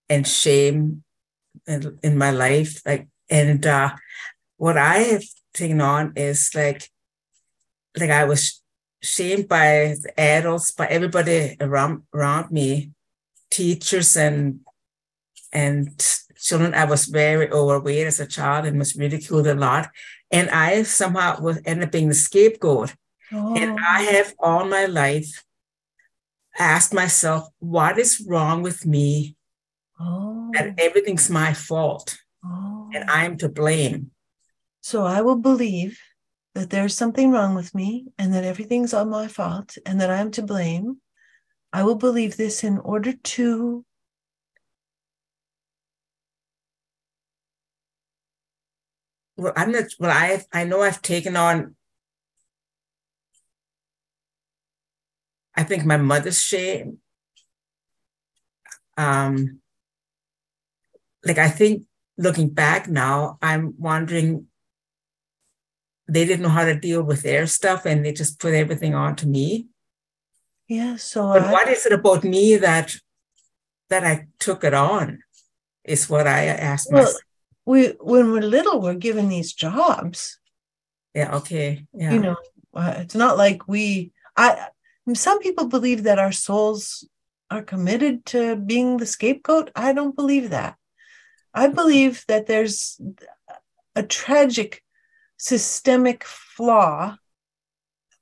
and shame in my life, what I have taken on is like I was shamed by the adults, by everybody around me, teachers and children. I was very overweight as a child and was ridiculed a lot, and I somehow ended up being the scapegoat. And I have all my life asked myself, what is wrong with me? That everything's my fault and I'm to blame. So I will believe that there's something wrong with me and that everything's all my fault and that I'm to blame. I will believe this in order to well, I'm not, well, I know I've taken on, I think, my mother's shame. Like, I think looking back now, I'm wondering, they didn't know how to deal with their stuff and they just put everything on to me. Yeah. So But what is it about me that I took it on is what I asked myself. When we're little, we're given these jobs. Yeah. Okay. Yeah. You know, it's not like some people believe that our souls are committed to being the scapegoat. I don't believe that. I believe that there's a tragic systemic flaw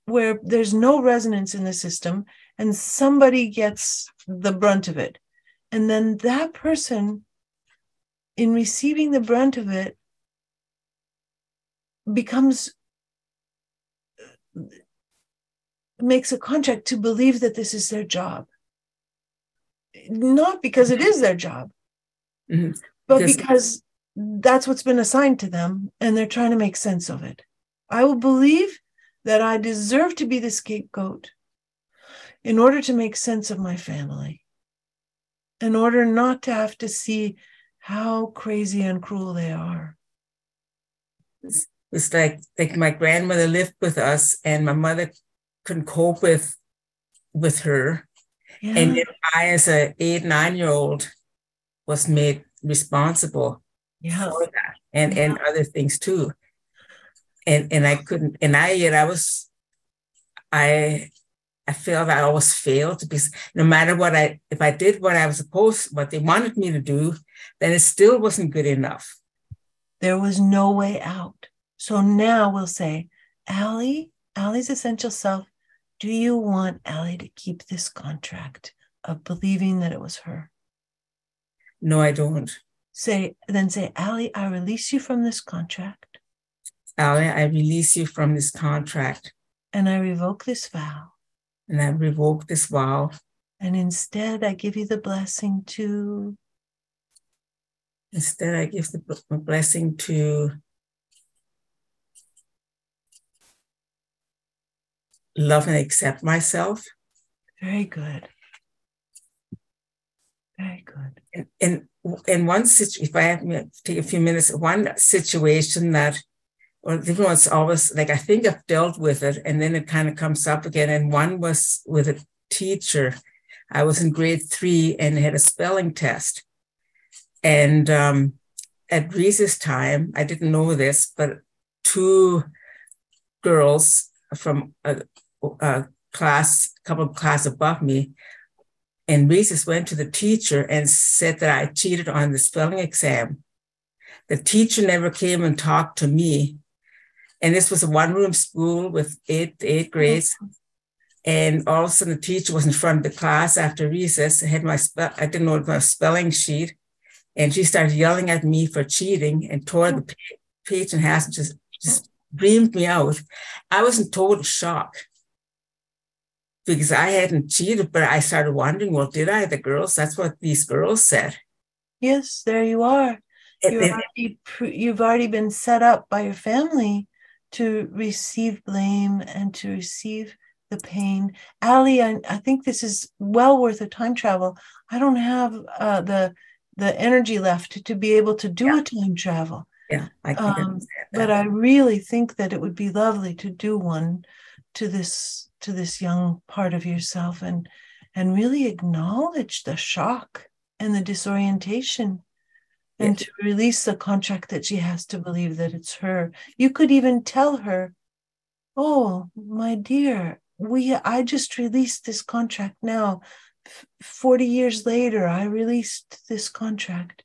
where there's no resonance in the system and somebody gets the brunt of it. And then that person, in receiving the brunt of it, makes a contract to believe that this is their job. Not because it is their job, but because that's what's been assigned to them and they're trying to make sense of it. I will believe that I deserve to be the scapegoat in order to make sense of my family, in order not to have to see how crazy and cruel they are. It's like my grandmother lived with us and my mother couldn't cope with her. Yeah. And then I, as an 8-9-year-old, was made responsible for that and other things too. And I couldn't, and I felt I always failed because no matter if I did what I was what they wanted me to do, then it still wasn't good enough. There was no way out. So now we'll say, Allie's essential self, do you want Allie to keep this contract of believing that it was her? No, I don't. Say, Allie, I release you from this contract. Allie, I release you from this contract. And I revoke this vow. And I revoke this vow. And instead, I give you the blessing to... Instead, I give the blessing to love and accept myself. Very good. Very good. And one situation, if I have to take a few minutes, one situation that, or it's always like, I think I've dealt with it and then it kind of comes up again. And one was with a teacher. I was in grade 3 and had a spelling test. And at recess time, I didn't know this, but 2 girls from a couple of classes above me, and recess went to the teacher and said that I cheated on the spelling exam. The teacher never came and talked to me. And this was a 1-room school with 8 grades. And all of a sudden the teacher was in front of the class after recess. I had I didn't know my spelling sheet. And she started yelling at me for cheating and tore the page in half and just reamed me out. I was in total shock because I hadn't cheated, but I started wondering, well, did I? The girls, that's what these girls said. Yes, there you are. You've already been set up by your family to receive blame and to receive the pain. Allie, I think this is well worth a time travel. I don't have the energy left to be able to do a time travel. Yeah, I can understand that. But I really think that it would be lovely to do one to this young part of yourself and really acknowledge the shock and the disorientation and to release the contract that she has to believe that it's her. You could even tell her, oh, my dear, I just released this contract now. 40 years later, I released this contract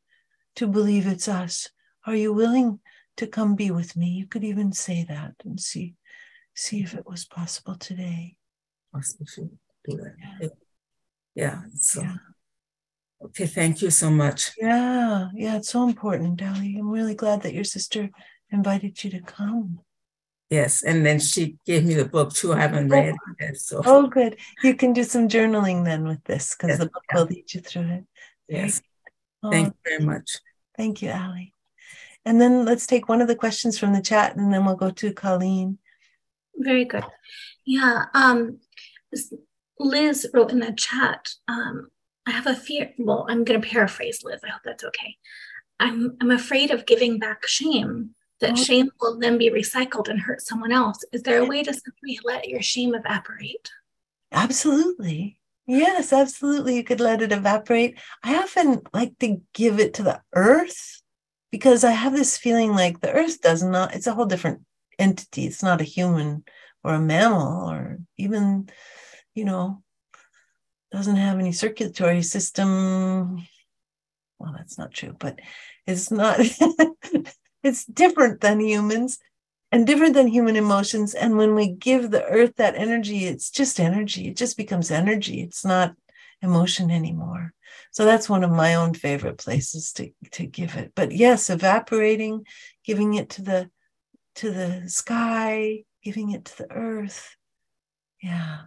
to believe it's us. Are you willing to come be with me? You could even say that and see if it was possible today. Possible to do that. Yeah. So. Yeah. Okay, thank you so much. Yeah, it's so important, Allie. I'm really glad that your sister invited you to come. Yes, and then she gave me the book too. I haven't read it. So. Oh, good. You can do some journaling then with this because the book will lead you through it. Yes. Thank you very much. Thank you, Allie. And then let's take one of the questions from the chat, and then we'll go to Colleen. Very good. Yeah. Liz wrote in the chat, I have a fear. Well, I'm going to paraphrase Liz. I hope that's okay. I'm afraid of giving back shame, that shame will then be recycled and hurt someone else. Is there a way to simply let your shame evaporate? Absolutely. Yes, absolutely. You could let it evaporate. I often like to give it to the earth, because I have this feeling like the earth does not, it's a whole different entity. It's not a human or a mammal, or even, doesn't have any circulatory system. Well, that's not true, but it's not, it's different than humans and different than human emotions. And when we give the earth that energy, it's just energy. It just becomes energy. It's not emotion anymore. So that's one of my own favorite places to give it. But yes, evaporating, giving it to the sky, giving it to the earth. Yeah,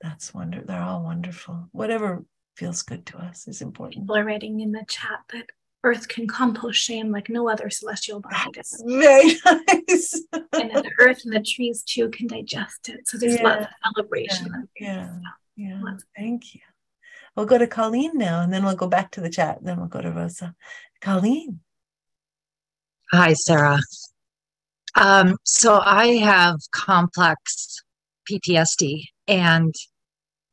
that's wonderful. They're all wonderful. Whatever feels good to us is important. People are writing in the chat that earth can compost shame like no other celestial body does. Very nice. And then the earth and the trees too can digest it. So there's lots of celebration. Yeah. Thank you. We'll go to Colleen now, and then we'll go back to the chat. Then we'll go to Rosa. Colleen. Hi, Sarah. So I have complex PTSD, and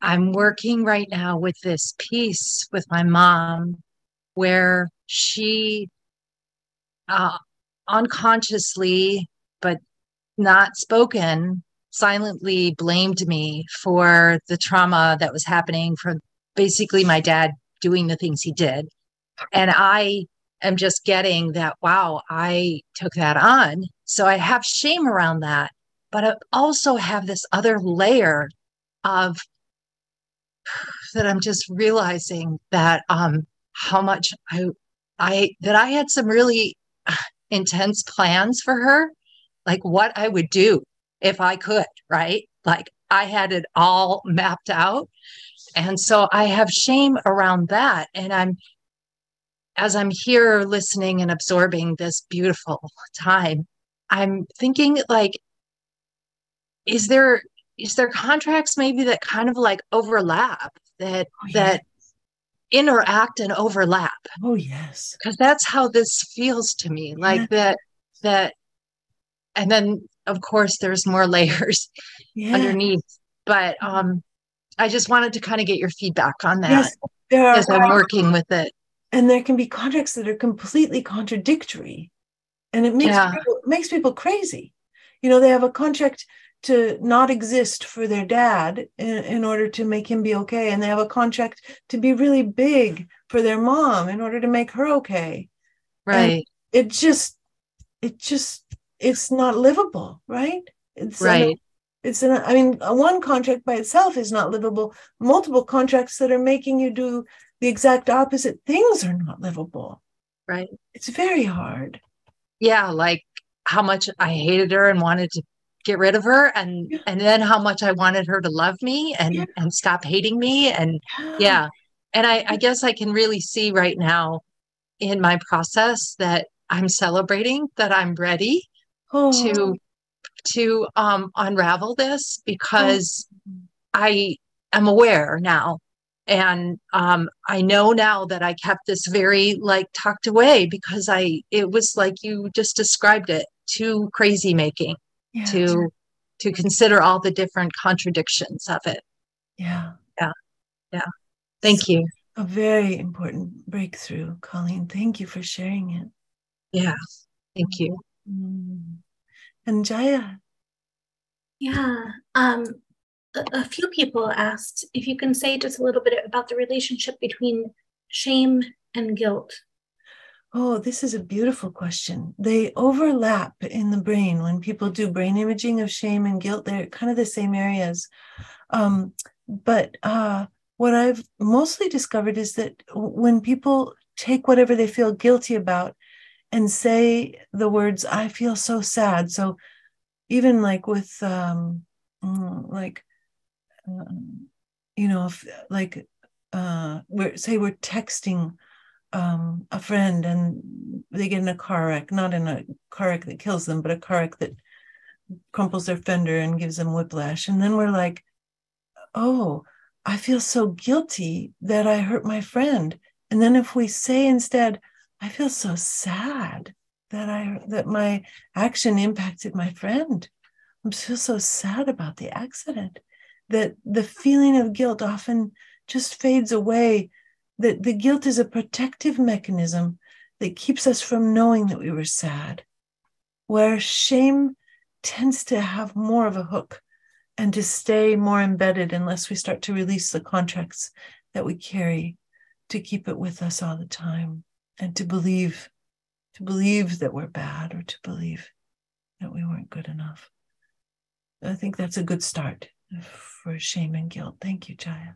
I'm working right now with this piece with my mom where she unconsciously, but not spoken, silently blamed me for the trauma that was happening from basically my dad doing the things he did. And I am just getting that, wow, I took that on. So I have shame around that, but I also have this other layer of that I'm just realizing that how much I had some really intense plans for her, like what I would do if I could, right? Like I had it all mapped out. And so I have shame around that. And as I'm here listening and absorbing this beautiful time, I'm thinking like, is there contracts maybe that kind of like overlap, that interact and overlap? Oh, yes. Because that's how this feels to me, like that, and then of course there's more layers underneath, but I just wanted to kind of get your feedback on that as I'm working with it. And there can be contracts that are completely contradictory, and it makes people crazy. They have a contract to not exist for their dad in order to make him be okay, and they have a contract to be really big for their mom in order to make her okay. Right. And it's not livable, right? One contract by itself is not livable. Multiple contracts that are making you do the exact opposite things are not livable. Right. It's very hard. Yeah, like how much I hated her and wanted to get rid of her, and then how much I wanted her to love me and stop hating me. And and I guess I can really see right now in my process that I'm celebrating that I'm ready to unravel this, because I am aware now. And I know now that I kept this very like tucked away because it was like you just described it, too crazy making to consider all the different contradictions of it. Yeah. Thank you. A very important breakthrough, Colleen. Thank you for sharing it. Yeah. Thank you. And Jaya. Yeah. A few people asked if you can say just a little bit about the relationship between shame and guilt. Oh, this is a beautiful question. They overlap in the brain. When people do brain imaging of shame and guilt, they're kind of the same areas. But what I've mostly discovered is that when people take whatever they feel guilty about and say the words, I feel so sad. So even like with we're texting a friend and they get in a car wreck, not in a car wreck that kills them, but a car wreck that crumples their fender and gives them whiplash. And then we're like, oh, I feel so guilty that I hurt my friend. And then if we say instead, I feel so sad that my action impacted my friend. I feel so sad about the accident, that the feeling of guilt often just fades away. That the guilt is a protective mechanism that keeps us from knowing that we were sad, where shame tends to have more of a hook and to stay more embedded unless we start to release the contracts that we carry to keep it with us all the time, and to believe that we're bad, or to believe that we weren't good enough. I think that's a good start for shame and guilt. Thank you, Jaya.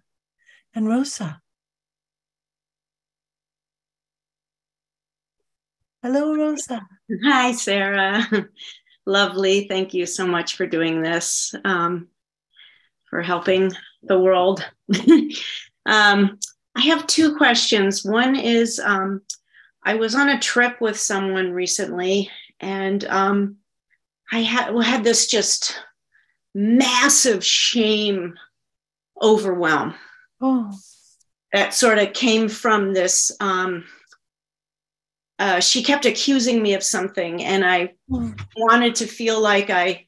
And Rosa. Hello, Rosa. Hi, Sarah. Lovely. Thank you so much for doing this, for helping the world. I have two questions. One is, I was on a trip with someone recently, and I had this just massive shame overwhelm. Oh. That sort of came from this, she kept accusing me of something, and I wanted to feel like I,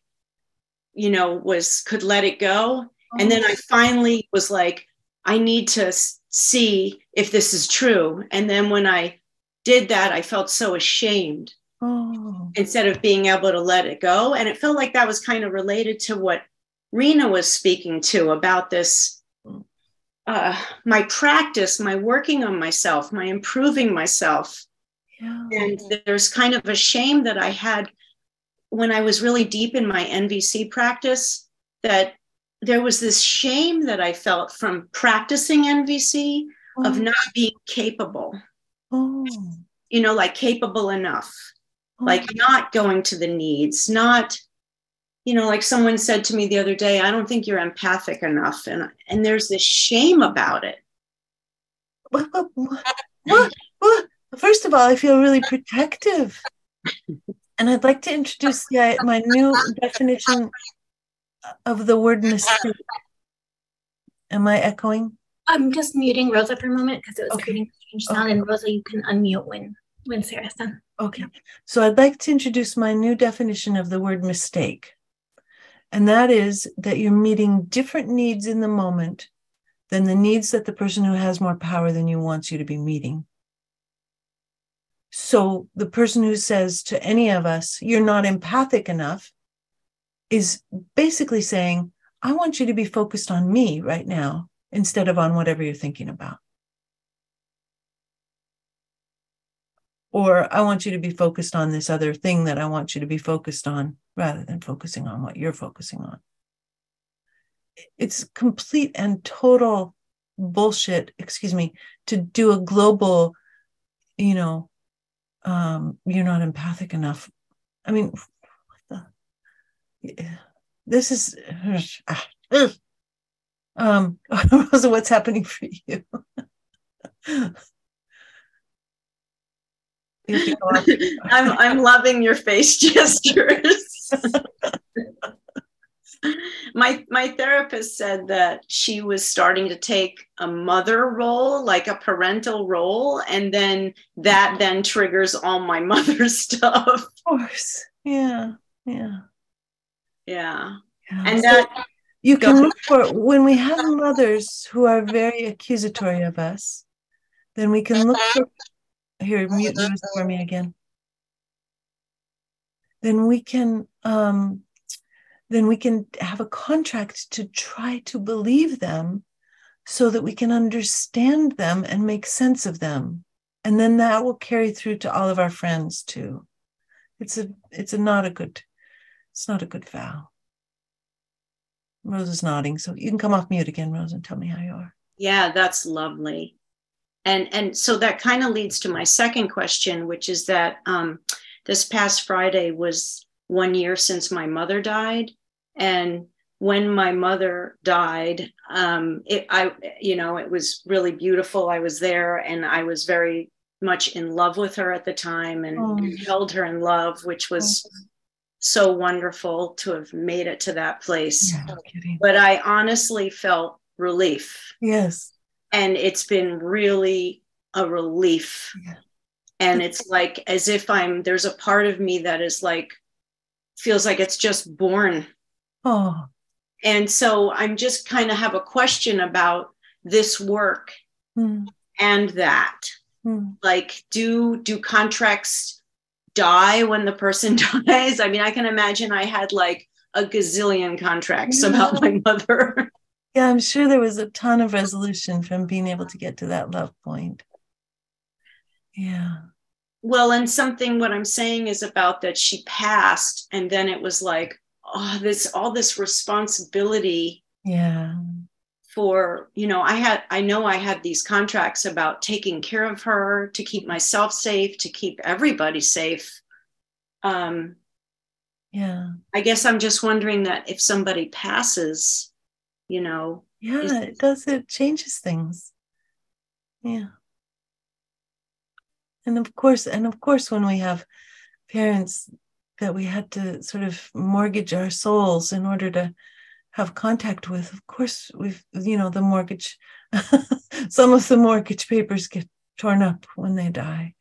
could let it go. And then I finally was like, I need to see if this is true. And then when I did that, I felt so ashamed instead of being able to let it go. And it felt like that was kind of related to what Rena was speaking to about this, my practice, my working on myself, my improving myself. Yeah. And there's kind of a shame that I had when I was really deep in my NVC practice, that there was this shame that I felt from practicing NVC of not being capable, like capable enough, like not going to the needs, not, like someone said to me the other day, I don't think you're empathic enough. And there's this shame about it. What? First of all, I feel really protective. And I'd like to introduce my new definition of the word mistake. Am I echoing? I'm just muting Rosa for a moment because it was creating a strange sound. And Rosa, you can unmute when Sarah's done. Okay. So I'd like to introduce my new definition of the word mistake. And that is that you're meeting different needs in the moment than the needs that the person who has more power than you wants you to be meeting. So the person who says to any of us, you're not empathic enough, is basically saying, I want you to be focused on me right now instead of on whatever you're thinking about. Or I want you to be focused on this other thing that I want you to be focused on rather than focusing on what you're focusing on. It's complete and total bullshit, to do a global, you're not empathic enough. I mean, this is, Rosa, what's happening for you? I'm loving your face gestures. My therapist said that she was starting to take a mother role, like a parental role, and then that triggers all my mother stuff. Of course. Yeah. And so that you can look for, when we have mothers who are very accusatory of us, then we can look for, here, mute this for me again. Then we can have a contract to try to believe them so that we can understand them and make sense of them. And then that will carry through to all of our friends too. It's not a good vow. Rosa's nodding, so you can come off mute again, Rosa, and tell me how you are. Yeah, that's lovely. And so that kind of leads to my second question, which is that this past Friday was 1 year since my mother died. And when my mother died, it was really beautiful. I was there and I was very much in love with her at the time and held her in love, which was so wonderful to have made it to that place. Yeah, no kidding. But I honestly felt relief. Yes. And it's been really a relief. Yeah. And it's like as if there's a part of me that is like, feels like it's just born. Oh. And so I'm just kind of have a question about this work and that. Like, do contracts die when the person dies? I mean, I can imagine I had like a gazillion contracts about my mother. Yeah, I'm sure there was a ton of resolution from being able to get to that love point. Yeah. Well, and what I'm saying is about that she passed, and then it was like, all this responsibility. Yeah. For, I know I had these contracts about taking care of her, to keep myself safe, to keep everybody safe. Yeah. I guess I'm just wondering that if somebody passes, Yeah, it changes things. Yeah. And of course, when we have parents that we had to sort of mortgage our souls in order to have contact with, of course, the mortgage, some of the mortgage papers get torn up when they die.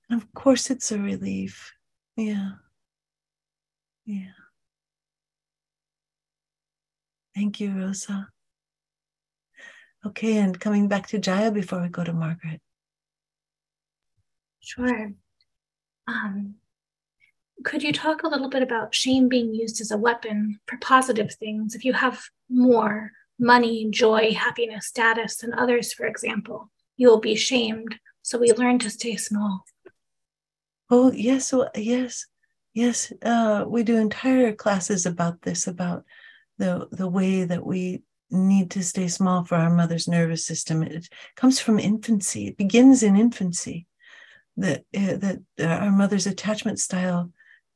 And of course, it's a relief. Yeah. Yeah. Thank you, Rosa. Okay, and coming back to Jaya before we go to Margaret. Sure. Could you talk a little bit about shame being used as a weapon for positive things? If you have more money, joy, happiness, status than others, for example, you will be shamed. So we learn to stay small. Oh, yes. Well, yes. We do entire classes about this, about the way that we need to stay small for our mother's nervous system. It comes from infancy. It begins in infancy. That our mother's attachment style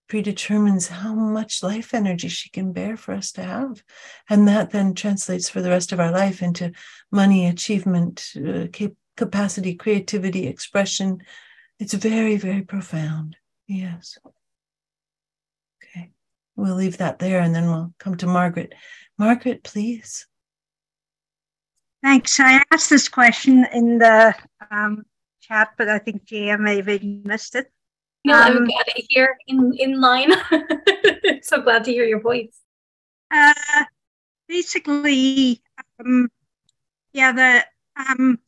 predetermines how much life energy she can bear for us to have. And that then translates for the rest of our life into money, achievement, capacity, creativity, expression. It's very, very profound. Yes. Okay. We'll leave that there and then we'll come to Margaret. Margaret, please. Thanks. I asked this question in the chat, but I think Jaya may have missed it. No, I'm glad to hear in line. So glad to hear your voice. Basically, the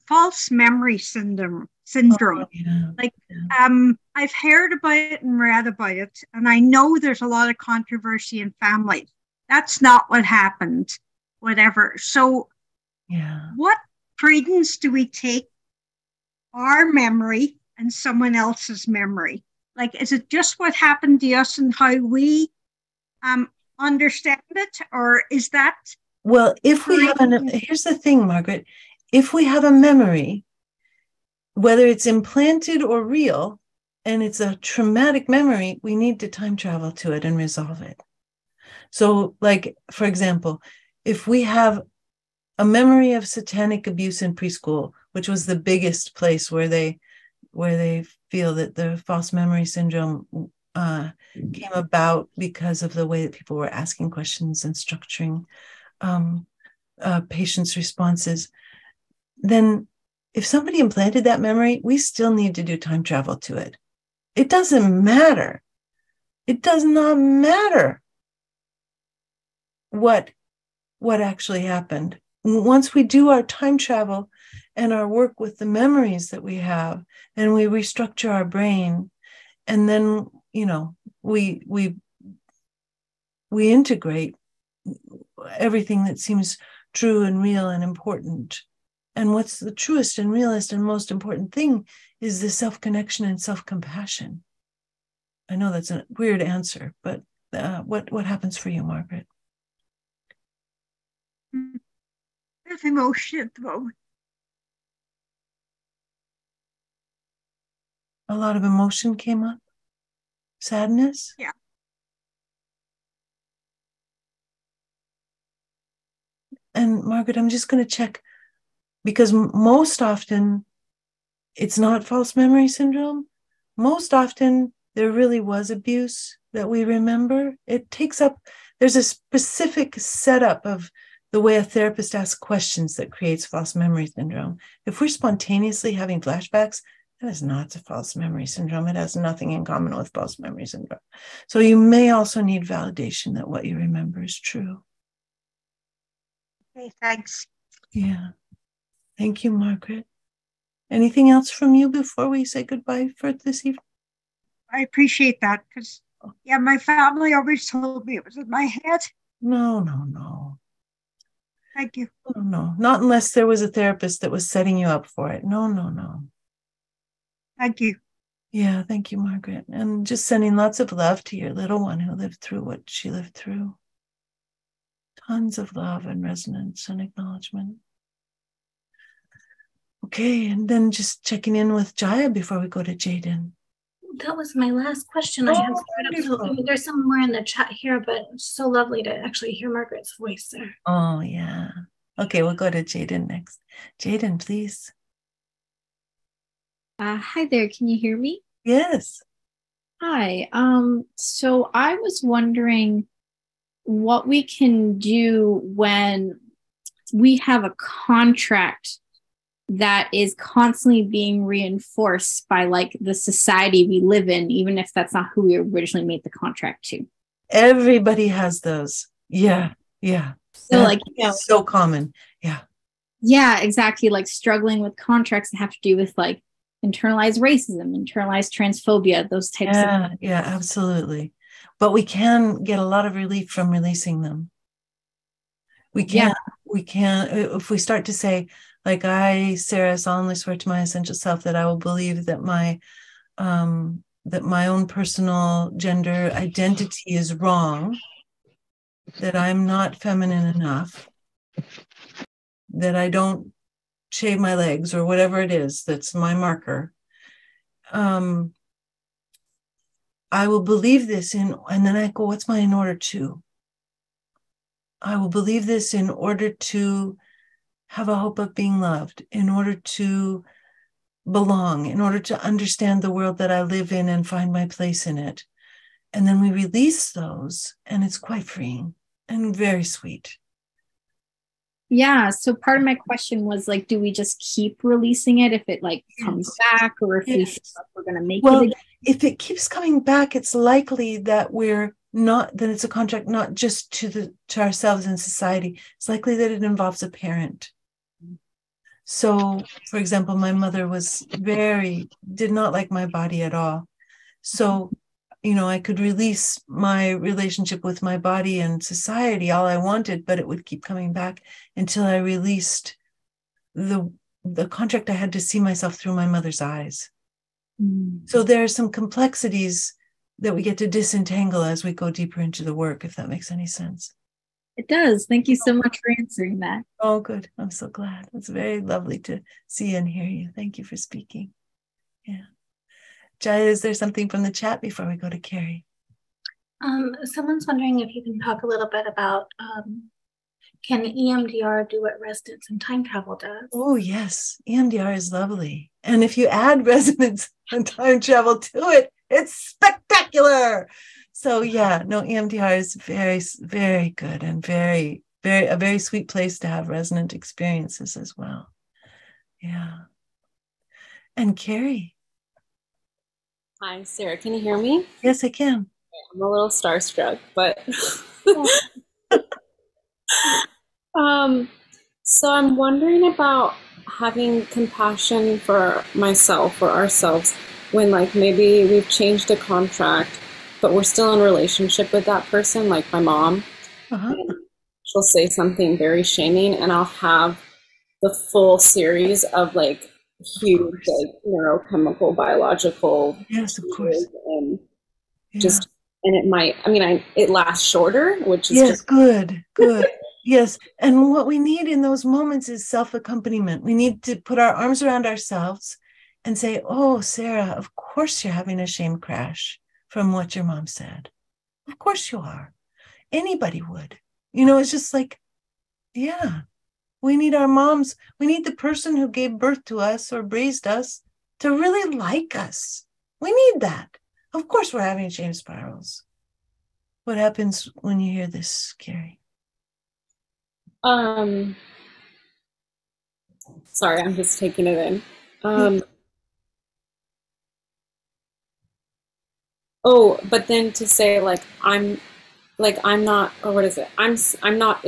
false memory syndrome. Oh, yeah. I've heard about it and read about it, and I know there's a lot of controversy in families. That's not what happened, whatever. So, what credence do we take our memory and someone else's memory? Like, is it just what happened to us and how we understand it, or is that? Well, if we have here's the thing, Margaret. If we have a memory, whether it's implanted or real, and it's a traumatic memory, we need to time travel to it and resolve it. So, like, for example, if we have a memory of satanic abuse in preschool, which was the biggest place where they feel that the false memory syndrome came about because of the way that people were asking questions and structuring patients' responses, then if somebody implanted that memory, we still need to do time travel to it. It doesn't matter. It does not matter what actually happened. Once we do our time travel and our work with the memories that we have, and we restructure our brain, and then, we integrate everything that seems true and real and important. And what's the truest and realest and most important thing is the self-connection and self-compassion. I know that's a weird answer, but what happens for you, Margaret? There's emotion at the moment. A lot of emotion came up? Sadness? Yeah. And Margaret, I'm just going to check, because most often it's not false memory syndrome. Most often, there really was abuse that we remember. It takes up, there's a specific setup of the way a therapist asks questions that creates false memory syndrome. If we're spontaneously having flashbacks, that is not a false memory syndrome. It has nothing in common with false memory syndrome. So you may also need validation that what you remember is true. Okay, thanks. Yeah. Thank you, Margaret. Anything else from you before we say goodbye for this evening? I appreciate that because, yeah, my family always told me it was in my head. No. Thank you. No, not unless there was a therapist that was setting you up for it. No. Thank you. Yeah, thank you, Margaret. And just sending lots of love to your little one who lived through what she lived through. Tons of love and resonance and acknowledgement. Okay, and then just checking in with Jaya before we go to Jaden. That was my last question. I have there's some more in the chat here, but it's so lovely to actually hear Margaret's voice there. Oh, yeah. Okay, we'll go to Jaden next. Jaden, please. Hi there. Can you hear me? Yes. Hi. So I was wondering what we can do when we have a contract that is constantly being reinforced by like the society we live in, even if that's not who we originally made the contract to. Everybody has those. Yeah. So like, so common. Yeah, exactly. Like struggling with contracts that have to do with like internalized racism, internalized transphobia, those types of. Yeah, absolutely. But we can get a lot of relief from releasing them. We can, if we start to say, like, I, Sarah, solemnly swear to my essential self that I will believe that my own personal gender identity is wrong, that I'm not feminine enough, that I don't shave my legs or whatever it is that's my marker. I will believe this and then I go, what's my in order to? I will believe this in order to have a hope of being loved, in order to belong, in order to understand the world that I live in and find my place in it. And then we release those, and it's quite freeing and very sweet. Yeah. So part of my question was like, do we just keep releasing it if it like comes back, or if we feel like we're going to make it again? If it keeps coming back, it's likely that that it's a contract not just to ourselves and society. It's likely that it involves a parent. So, for example, my mother did not like my body at all. So, I could release my relationship with my body and society all I wanted, but it would keep coming back until I released the contract I had to see myself through my mother's eyes. So there are some complexities that we get to disentangle as we go deeper into the work, if that makes any sense. It does. Thank you so much for answering that. Oh, good. I'm so glad. It's very lovely to see and hear you. Thank you for speaking. Yeah. Jaya, is there something from the chat before we go to Carrie? Someone's wondering if you can talk a little bit about can EMDR do what resonance and time travel does? Oh, yes. EMDR is lovely. And if you add resonance and time travel to it, it's spectacular. So EMDR is very, very good and a very sweet place to have resonant experiences as well. Yeah. And Carrie. Hi, Sarah. Can you hear me? Yes, I can. I'm a little starstruck, but so I'm wondering about having compassion for myself or ourselves when like maybe we've changed a contract, but we're still in a relationship with that person, like my mom. She'll say something very shaming and I'll have the full series of like huge like neurochemical, biological and it might, it lasts shorter, which is good. Yes. And what we need in those moments is self-accompaniment. We need to put our arms around ourselves and say, oh, Sarah, of course you're having a shame crash from what your mom said. Of course you are. Anybody would. It's just like, we need our moms. We need the person who gave birth to us or raised us to really like us. We need that. Of course, we're having shame spirals. What happens when you hear this, Carrie? Sorry, I'm just taking it in. Oh, but then to say I'm not, or what is it? I'm not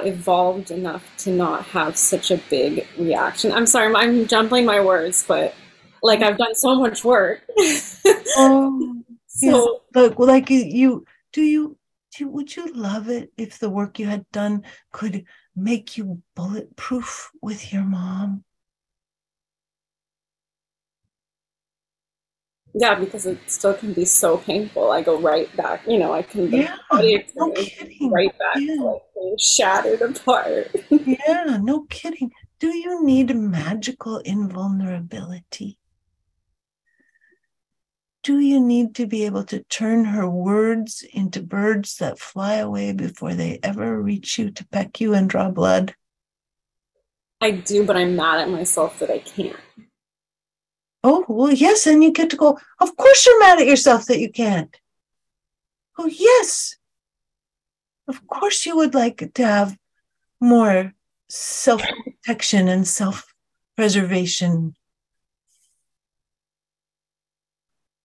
evolved enough to not have such a big reaction. I'm sorry, I'm jumbling my words, but like I've done so much work. Oh, so yeah. Look, like would you love it if the work you had done could make you bulletproof with your mom? Yeah, because it still can be so painful. I go right back, I can the body experience right back to like being shattered apart. Yeah, no kidding. Do you need magical invulnerability? Do you need to be able to turn her words into birds that fly away before they ever reach you to peck you and draw blood? I do, but I'm mad at myself that I can't. Oh, well, yes, and you get to go, of course you're mad at yourself that you can't. Oh, yes. Of course you would like to have more self-protection and self-preservation,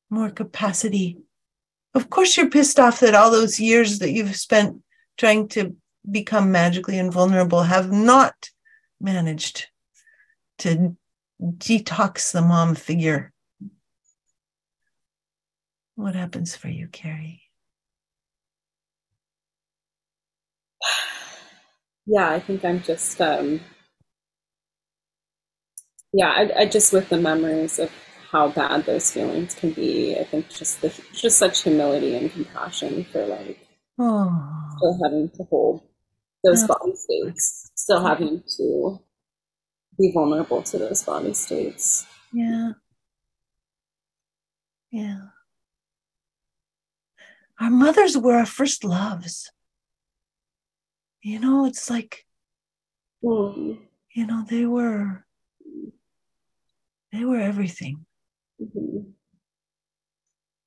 more capacity. Of course you're pissed off that all those years that you've spent trying to become magically invulnerable have not managed to detox the mom figure. What happens for you, Carrie? Yeah, I think I'm just, I just with the memories of how bad those feelings can be, I think just such humility and compassion for still having to hold those body states, still having to be vulnerable to those body states. Yeah. Yeah. Our mothers were our first loves. It's like, they were everything. Mm-hmm.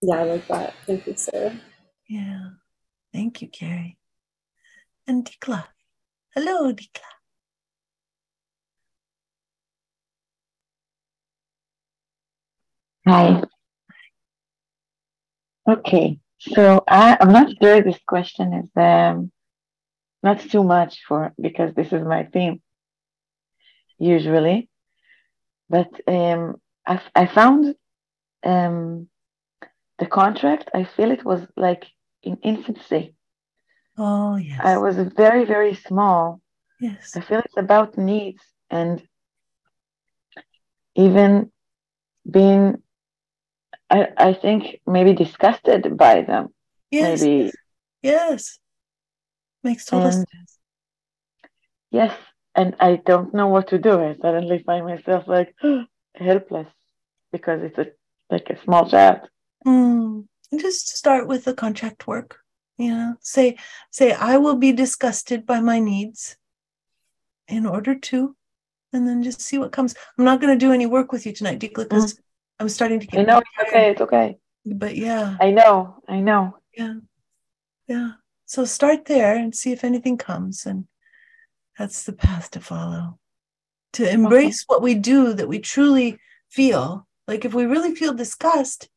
Yeah, I like that. Thank you, Sarah. Yeah. Thank you, Carrie. And Dikla. Hello, Dikla. Hi. Okay, so I'm not sure this question is not too much because this is my theme usually, but I found the contract. I feel it was like in infancy. Oh yes. I was very, very small. Yes. I feel it's about needs and even being I think maybe disgusted by them. Yes. Maybe. Yes. Makes total sense. Yes, and I don't know what to do. I suddenly find myself like helpless because it's like a small child. Just start with the contract work. Say I will be disgusted by my needs in order to, and then just see what comes. I'm not going to do any work with you tonight, Dikla, because I'm starting to get. I know it's okay. But yeah. I know. Yeah. So start there and see if anything comes, and that's the path to follow. To embrace what we do that we truly feel. Like if we really feel disgust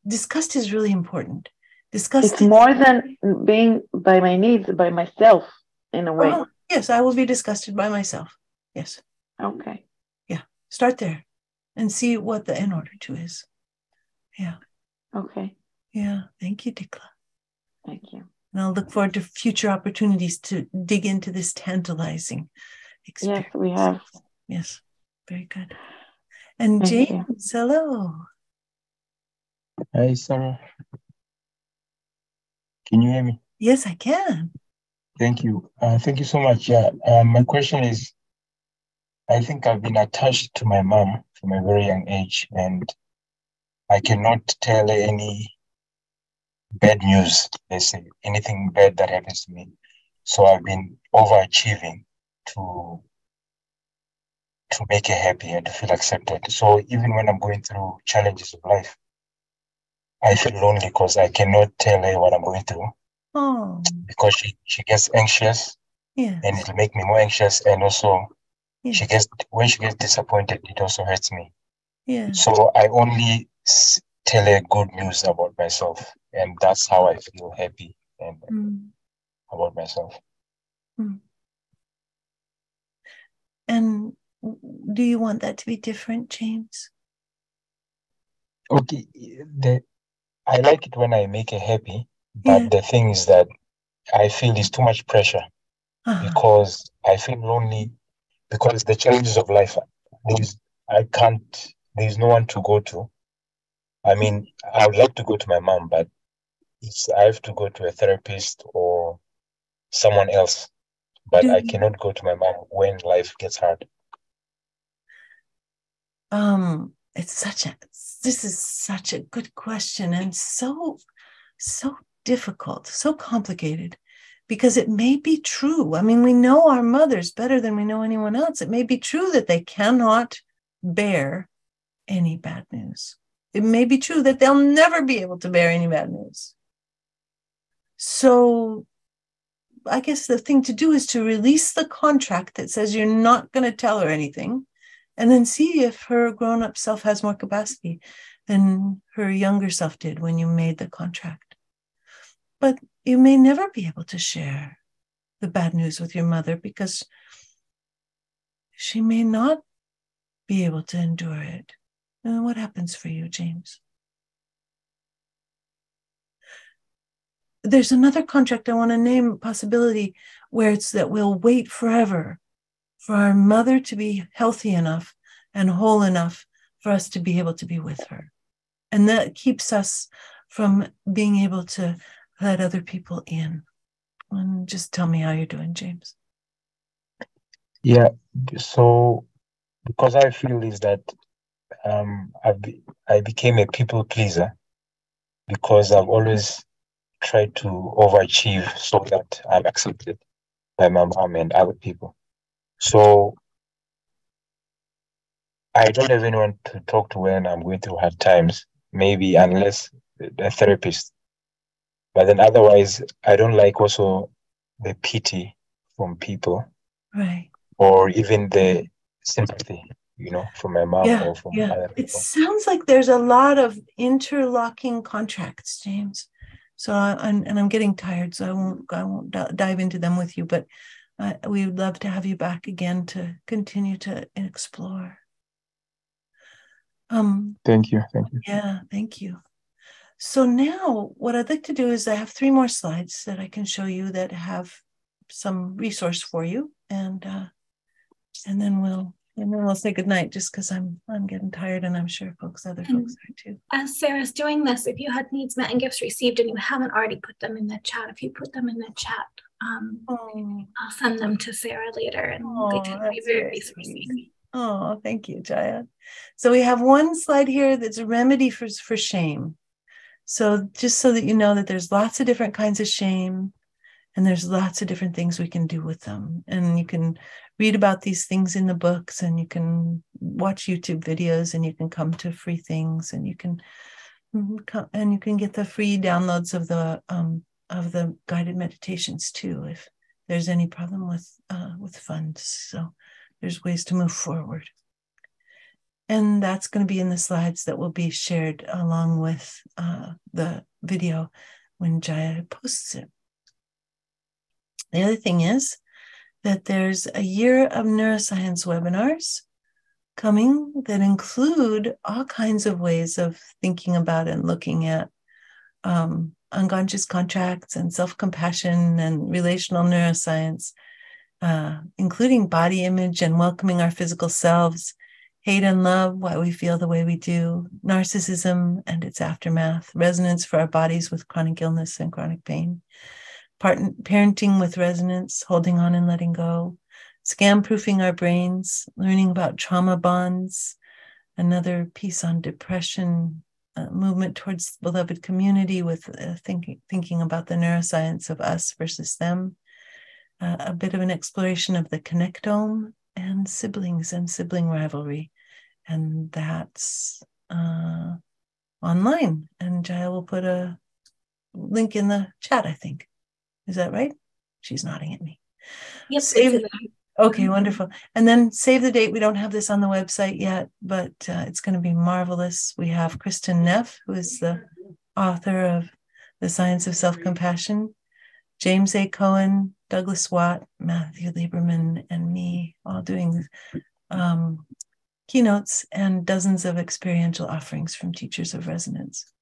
is really important. It's more than being by my needs, by myself in a way. Yes, I will be disgusted by myself. Yes. Okay. Yeah. Start there and see what the in order to is. Yeah. Okay. Yeah. Thank you, Dikla. Thank you. And I'll look forward to future opportunities to dig into this tantalizing experience. Yes, we have. Yes. Very good. And James, hello. Hi, Sarah. Can you hear me? Yes, I can. Thank you. Thank you so much. Yeah. My question is, I think I've been attached to my mom from a very young age, and I cannot tell any bad news, let's say, anything bad that happens to me. So I've been overachieving to to make her happy and to feel accepted. So even when I'm going through challenges of life, I feel lonely because I cannot tell her what I'm going through. Oh. Because she gets anxious, yes. And it'll make me more anxious. And also, yes. when she gets disappointed, it also hurts me. Yeah. So I only tell her good news about myself, and that's how I feel happy and about myself. And do you want that to be different, James? Okay, I like it when I make her happy, but the thing is that I feel it's too much pressure because I feel lonely because the challenges of life, there's no one to go to. I mean, I would like to go to my mom, but I have to go to a therapist or someone else. But I cannot go to my mom when life gets hard. This is such a good question and so difficult, so complicated, because it may be true. I mean, we know our mothers better than we know anyone else. It may be true that they cannot bear any bad news. It may be true that they'll never be able to bear any bad news. So I guess the thing to do is to release the contract that says you're not going to tell her anything, and then see if her grown-up self has more capacity than her younger self did when you made the contract. But you may never be able to share the bad news with your mother because she may not be able to endure it. And what happens for you, James? There's another contract I want to name, possibility, where it's that we'll wait forever for our mother to be healthy enough and whole enough for us to be able to be with her. And that keeps us from being able to let other people in. And just tell me how you're doing, James. Yeah, so because I feel is that I became a people pleaser because I've always tried to overachieve so that I'm accepted by my mom and other people. So I don't have anyone to talk to when I'm going through hard times, maybe unless a therapist. But then otherwise, I don't like also the pity from people. Right. Or even the sympathy, from my mom or from other people. It sounds like there's a lot of interlocking contracts, James. So, I'm getting tired, so I won't dive into them with you, but we would love to have you back again to continue to explore. Thank you. Yeah, thank you. So now what I'd like to do is I have 3 more slides that I can show you that have some resource for you, and then we'll say goodnight, just because I'm getting tired, and I'm sure other folks are too. As Sarah's doing this, if you had needs met and gifts received and you haven't already put them in the chat, if you put them in the chat, I'll send them to Sarah later, and they tend to be very resourcey. Oh, thank you, Jaya. So we have one slide here that's a remedy for shame. So just so that you know that there's lots of different kinds of shame, and there's lots of different things we can do with them. And you can read about these things in the books, and you can watch YouTube videos, and you can come to free things, and you can get the free downloads of the guided meditations too, if there's any problem with funds. So there's ways to move forward. And that's going to be in the slides that will be shared along with the video when Jaya posts it. The other thing is that there's a year of neuroscience webinars coming that include all kinds of ways of thinking about and looking at unconscious contracts and self-compassion and relational neuroscience, including body image and welcoming our physical selves, hate and love, why we feel the way we do, narcissism and its aftermath, resonance for our bodies with chronic illness and chronic pain, parenting with resonance, holding on and letting go, scam-proofing our brains, learning about trauma bonds, another piece on depression, movement towards beloved community with thinking about the neuroscience of us versus them, a bit of an exploration of the connectome and siblings and sibling rivalry. And that's online. And Jaya will put a link in the chat, I think. Is that right? She's nodding at me. Yep. Okay, wonderful. And then save the date. We don't have this on the website yet, but it's going to be marvelous. We have Kristen Neff, who is the author of The Science of Self-Compassion, James A. Cohen, Douglas Watt, Matthew Lieberman, and me, all doing keynotes and dozens of experiential offerings from teachers of resonance.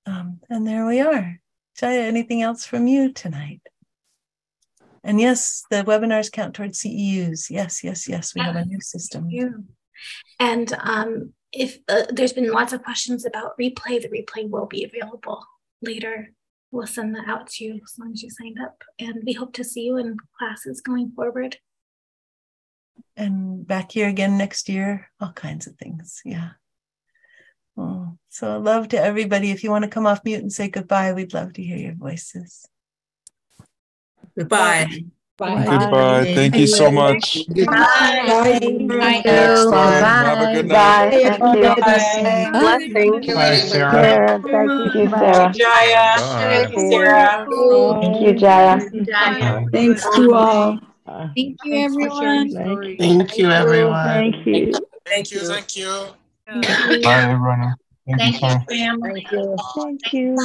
And there we are. Jaya, anything else from you tonight? And yes, the webinars count towards CEUs. Yes, we have a new system. Yeah. And if there's been lots of questions about replay, the replay will be available later. We'll send that out to you as long as you signed up. And we hope to see you in classes going forward. And back here again next year, all kinds of things. Yeah. Oh, so love to everybody. If you want to come off mute and say goodbye, we'd love to hear your voices. Goodbye. Bye. Goodbye. Thank you so much. Bye. Next time. Have a good night. Blessings. Bye, Sarah. Thank you, Sarah. Jaya. Bye. Thank you, Sarah. Thank you, Jaya. Thanks to all. Thank you, everyone. Thank you, everyone. Thank you. Thank you. Thank you. Thank you. Bye, everyone. Thank you, Thank you, Sarah. family. Thank you.